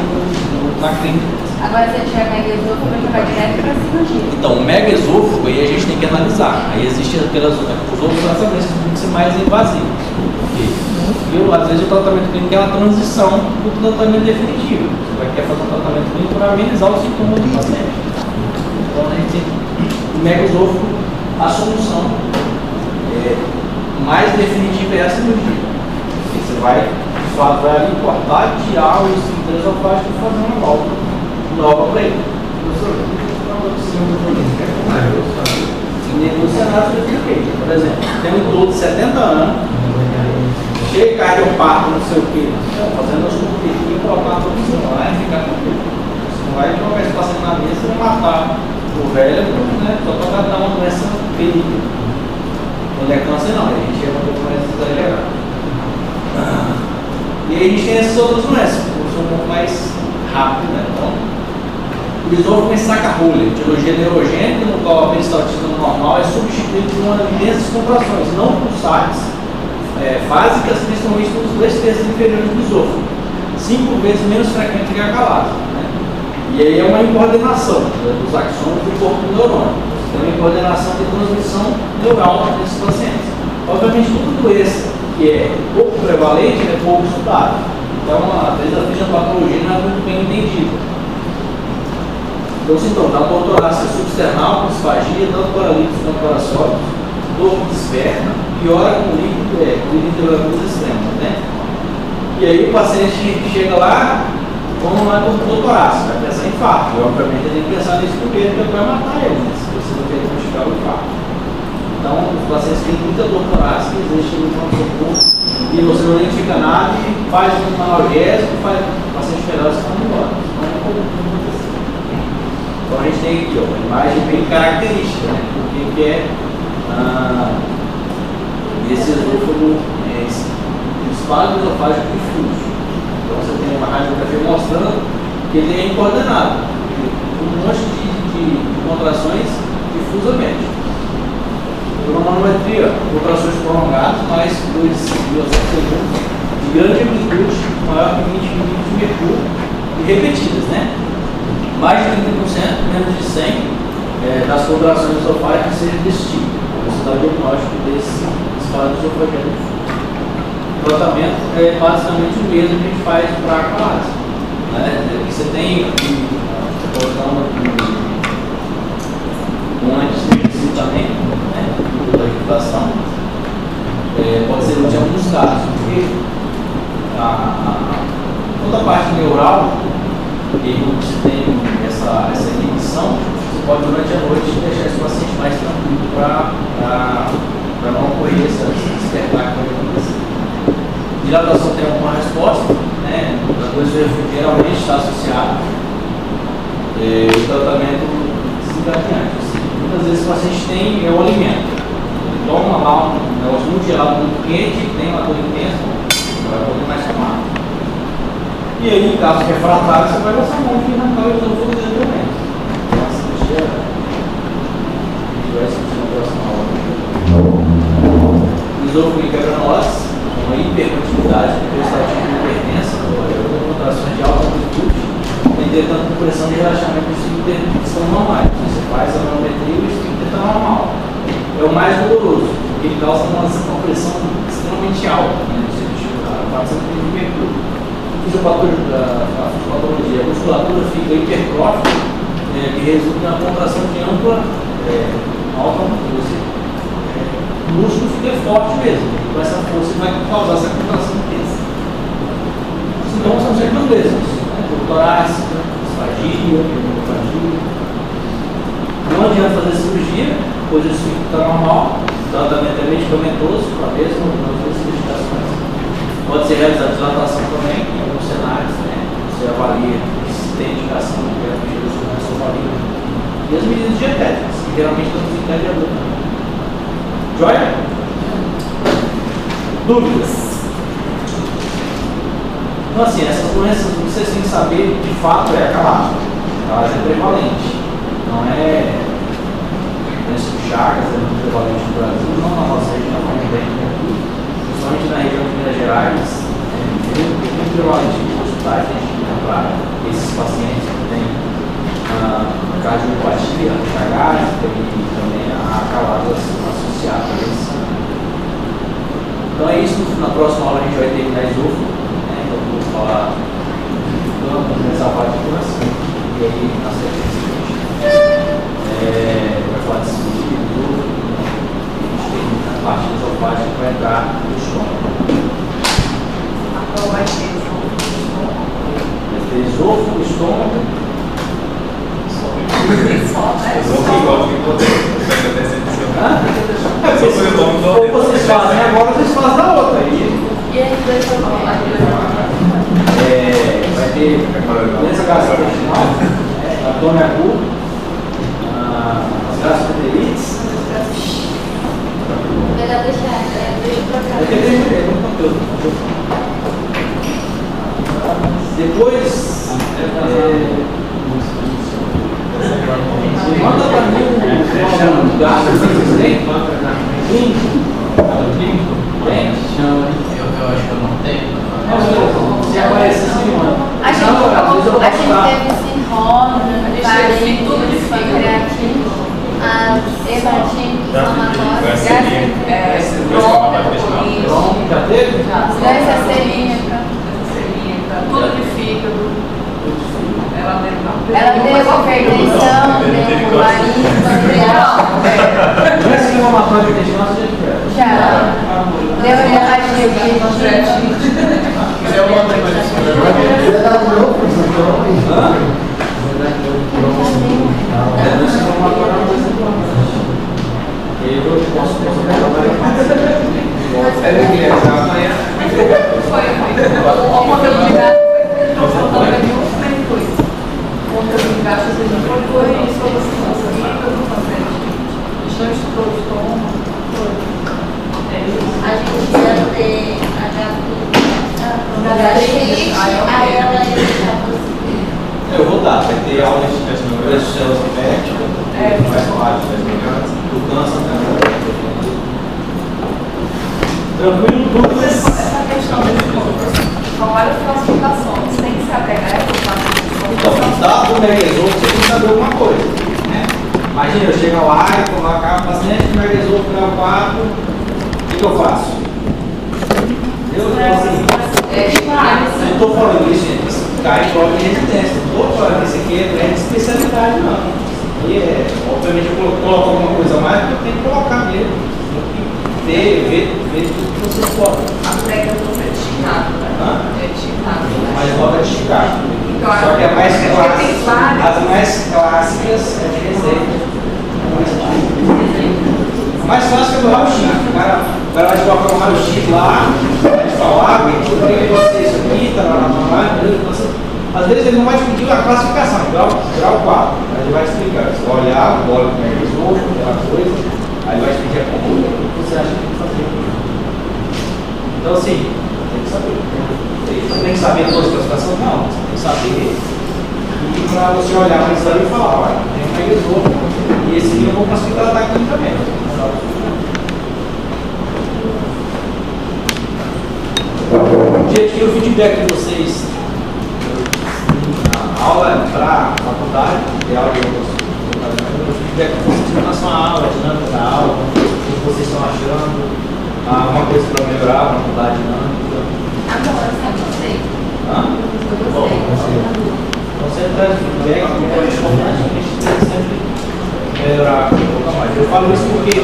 na clínica. Agora, se eu tiver megaesôfago, eu vai direto para a cirurgia. Então, o megaesôfago aí a gente tem que analisar. Aí existem os outros tratamentos que tem que ser mais invasivos. Às vezes o tratamento clínico é uma transição para o tratamento definitivo. Você vai querer fazer um tratamento clínico para amenizar os sintomas do paciente. Então, a gente tem o megaesôfago, a solução mais definitiva é a cirurgia. Você vai ali cortar, tirar o esfíncter esofágico e fazer uma volta nova para ele. No cenário eu por exemplo, tem um idoso de 70 anos, cheio de cardiopato, não sei o que, fazendo as comidas, colocar tudo isso lá e ficar tranquilo. Você não vai colocar esse paciente na mesa e vai matar o velho, né? Só para tratar uma doença benigna. Quando é câncer, não, a gente chama de doença exagerada. E aí a gente tem essas outras doenças, que são um pouco mais rápido, né? Então, o esôfago é saca-rolha, etiologia neurogênica, no qual a peristaltismo normal é substituído por uma intensas contrações, não pulsares, fásicas, principalmente nos 2/3 inferiores do esôfago, 5 vezes menos frequente que a calase. Né? E aí é uma incoordenação dos axônios do corpo do neurônio. Você tem uma incoordenação de transmissão neural desses pacientes. Obviamente, toda doença que é pouco prevalente é pouco estudada. Então, às vezes, a fisiopatologia não é muito bem entendida. Então, sintomas da autorácia substernal, com disfagia, tanto paralíticos quanto parasólicos, dor que desperta, piora com líquido intravenous extremo, né? E aí o paciente chega lá, como lá com doutorácia, vai pensar em infarto. E, obviamente, tem que pensar nisso primeiro, porque vai matar ele, né? Se você não quer identificar o infarto. Então, os pacientes têm muita dor torácica, existe muito pronto-socorro, e você não identifica nada e faz um analgésico, faz o paciente melhor e está indo embora. Então a gente tem aqui uma imagem bem característica, né? Porque é esse esôfago, esse espálio esofágico difuso. Então você tem uma radiografia mostrando que ele é incoordenado, um monte de contrações difusamente. Uma manometria, contrações prolongadas, mais 2 segundos, de grande amplitude, maior que 20 milímetros de mercúrio, e repetidas, né? Mais de 30%, menos de 100% das contrações esofágicas sejam desse tipo. Você dá o diagnóstico desse espalho esofágico. O tratamento é basicamente o mesmo que a gente faz para a calase. Né? Você tem você pode dar um antidepressivo também, né? Da agitação, pode ser útil em alguns casos, porque toda a parte neural, e quando você tem essa inibição, você pode durante a noite deixar esse paciente mais tranquilo para não ocorrer esse despertar que pode acontecer. Dilatação tem alguma resposta, né? A doença geralmente está associada ao tratamento desencadeante. Muitas vezes o paciente tem o alimento. Toma lá um negócio muito gelado, muito quente, tem uma dor intensa, não vai poder mais tomar. E aí, em caso refratário, você vai passar a mão aqui na cara e eu vou fazer também. Nossa, deixa eu ver se na próxima aula. Esôfago e quebra-nozes, uma hipercontividade, peristaltismo hipertensa, contrações de alta amplitude, entretanto, com pressão de relaxamento do esfíncter que são normais. Você faz a manometria e o esfíncter está normal. É o mais doloroso, porque ele causa uma pressão extremamente alta, né? A participação de mercúrio. A fisiopatologia, a musculatura fica hipertrófica, que resulta na contração de ampla, alta amplitude. Ou seja, o músculo fica forte mesmo, e com essa força vai causar essa contração intensa. Os sintomas são sempre os mesmos, né? Dor torácica, disfagia, pneumofagia. Não adianta fazer cirurgia, pois o esfíncter está normal, o tratamento é medicamentoso, com a mesma solicitações. Pode ser realizada dilatação também, em alguns cenários, né? Você avalia se tem indicação de medida de avalia. E as medidas dietéticas, que geralmente estão no interdiador também. Joia? Dúvidas? Então, assim, essas doenças vocês têm que saber, de fato, é a calagem. A calagem é prevalente. Não é doença de Chagas, é muito prevalente no Brasil, não na nossa região, mas bem aqui. Principalmente na região de Minas Gerais, é muito prevalente nos hospitais, a gente para esses pacientes que têm cardiopatia, Chagas, tem também a calagem associada a isso. Então é isso, na próxima aula a gente vai terminar esôfago, né? Então eu vou falar dessa parte de câncer, e aí na sequência vai falar de cirurgia, a gente termina a parte esofágica que vai entrar no estômago. Qual vai ter Esôfago, estômago. Vocês fazem agora, vocês fazem na outra. E aí, vai ter doença gastrointestinal, abdômen agudo, as gastroenterites. melhor deixa pra cá. Vai ter três no conteúdo. Depois, manda para mim um gasto que vocês têm. Tem? Eu acho que eu não tenho. Se aparecer, você me manda. A gente teve cirrose, varíola, pancreatite, hepatite inflamatória, Pronto, já teve? doença celíaca. Tudo de fígado. Ela Ela teve hipertensão, teve varíola, pancreatite. Doença inflamatória intestinal, você já tiver. Já. Deu hemorragia de Isso é uma coisa. Doença inflamatória é uma coisa importante. Eu posso a gente ia ter aí ela ia deixar você. Eu vou dar, vai ter aula de células médicas, vai falar do câncer, tranquilo, dúvidas? Essa questão são várias classificações, tem que se apegar a essas classificações. Então, dado o megasol, você tem que saber alguma coisa, né? Imagina, eu chego lá e coloco a paciente com megasol grau 4, o que eu faço? Eu não estou falando isso, gente, cai em prova de residência, não estou falando que isso aqui é de especialidade, não. E obviamente eu coloco alguma coisa a mais, porque eu tenho que colocar mesmo, ver tudo que vocês podem. A prega é esticada, né? É esticada. Mas roda de esticar. Então, Só que é mais tem várias. as mais clássicas é de receita. A mais clássica é do raio-x. O cara vai colocar um raio-x lá, vai falar, eu queria você isso aqui, às vezes ele não vai te pedir a classificação, grau 4. Ele vai explicar. Você vai olhar, o óleo que é resolve, aquela coisa, aí vai te pedir a conduta, o que você acha que tem que fazer. Então, assim, tem que saber. Você tem que saber todas as classificações? Não, você tem que saber. E para você olhar para isso e falar, olha, tem um resolve, e esse aqui eu vou classificar da aqui também. Gente, o feedback de vocês na aula para a faculdade, de aula de o feedback de vocês em relação à aula, a dinâmica da aula, o que vocês estão achando, alguma coisa para melhorar, para mudar a dinâmica. Agora, só gostei. Bom, então você traz o feedback, é importante, a gente tem que sempre melhorar um pouco mais. Eu falo isso porque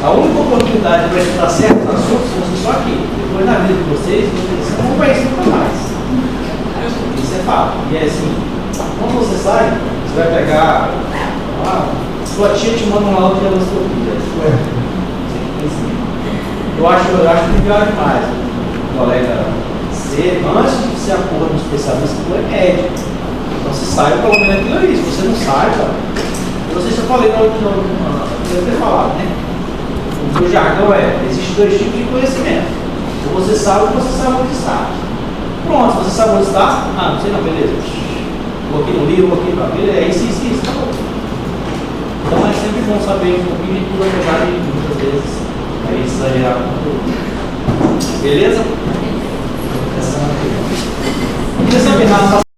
a única oportunidade para estudar certos assuntos são só aqui. Depois na vida de vocês, vocês não vão conhecer nunca mais. Isso é fato. E é assim, quando você sai, você vai pegar, sua tia te manda uma aula de endoscopia. Eu acho melhor demais o colega ser, antes de você acorda no especialista, tu é médico. Então você sai pelo menos aquilo ali. Se você não sai, eu não sei se eu falei na última, eu ter falado, né? O meu jargão existem dois tipos de conhecimento. Ou você sabe ou você sabe onde está. Pronto, se você sabe onde está, não sei não, beleza. Coloquei no livro, coloquei no papel, isso, tá bom. Então é sempre bom saber um pouquinho de tudo, apesar de muitas vezes a gente exagerar com tudo. Beleza? Essa é uma questão.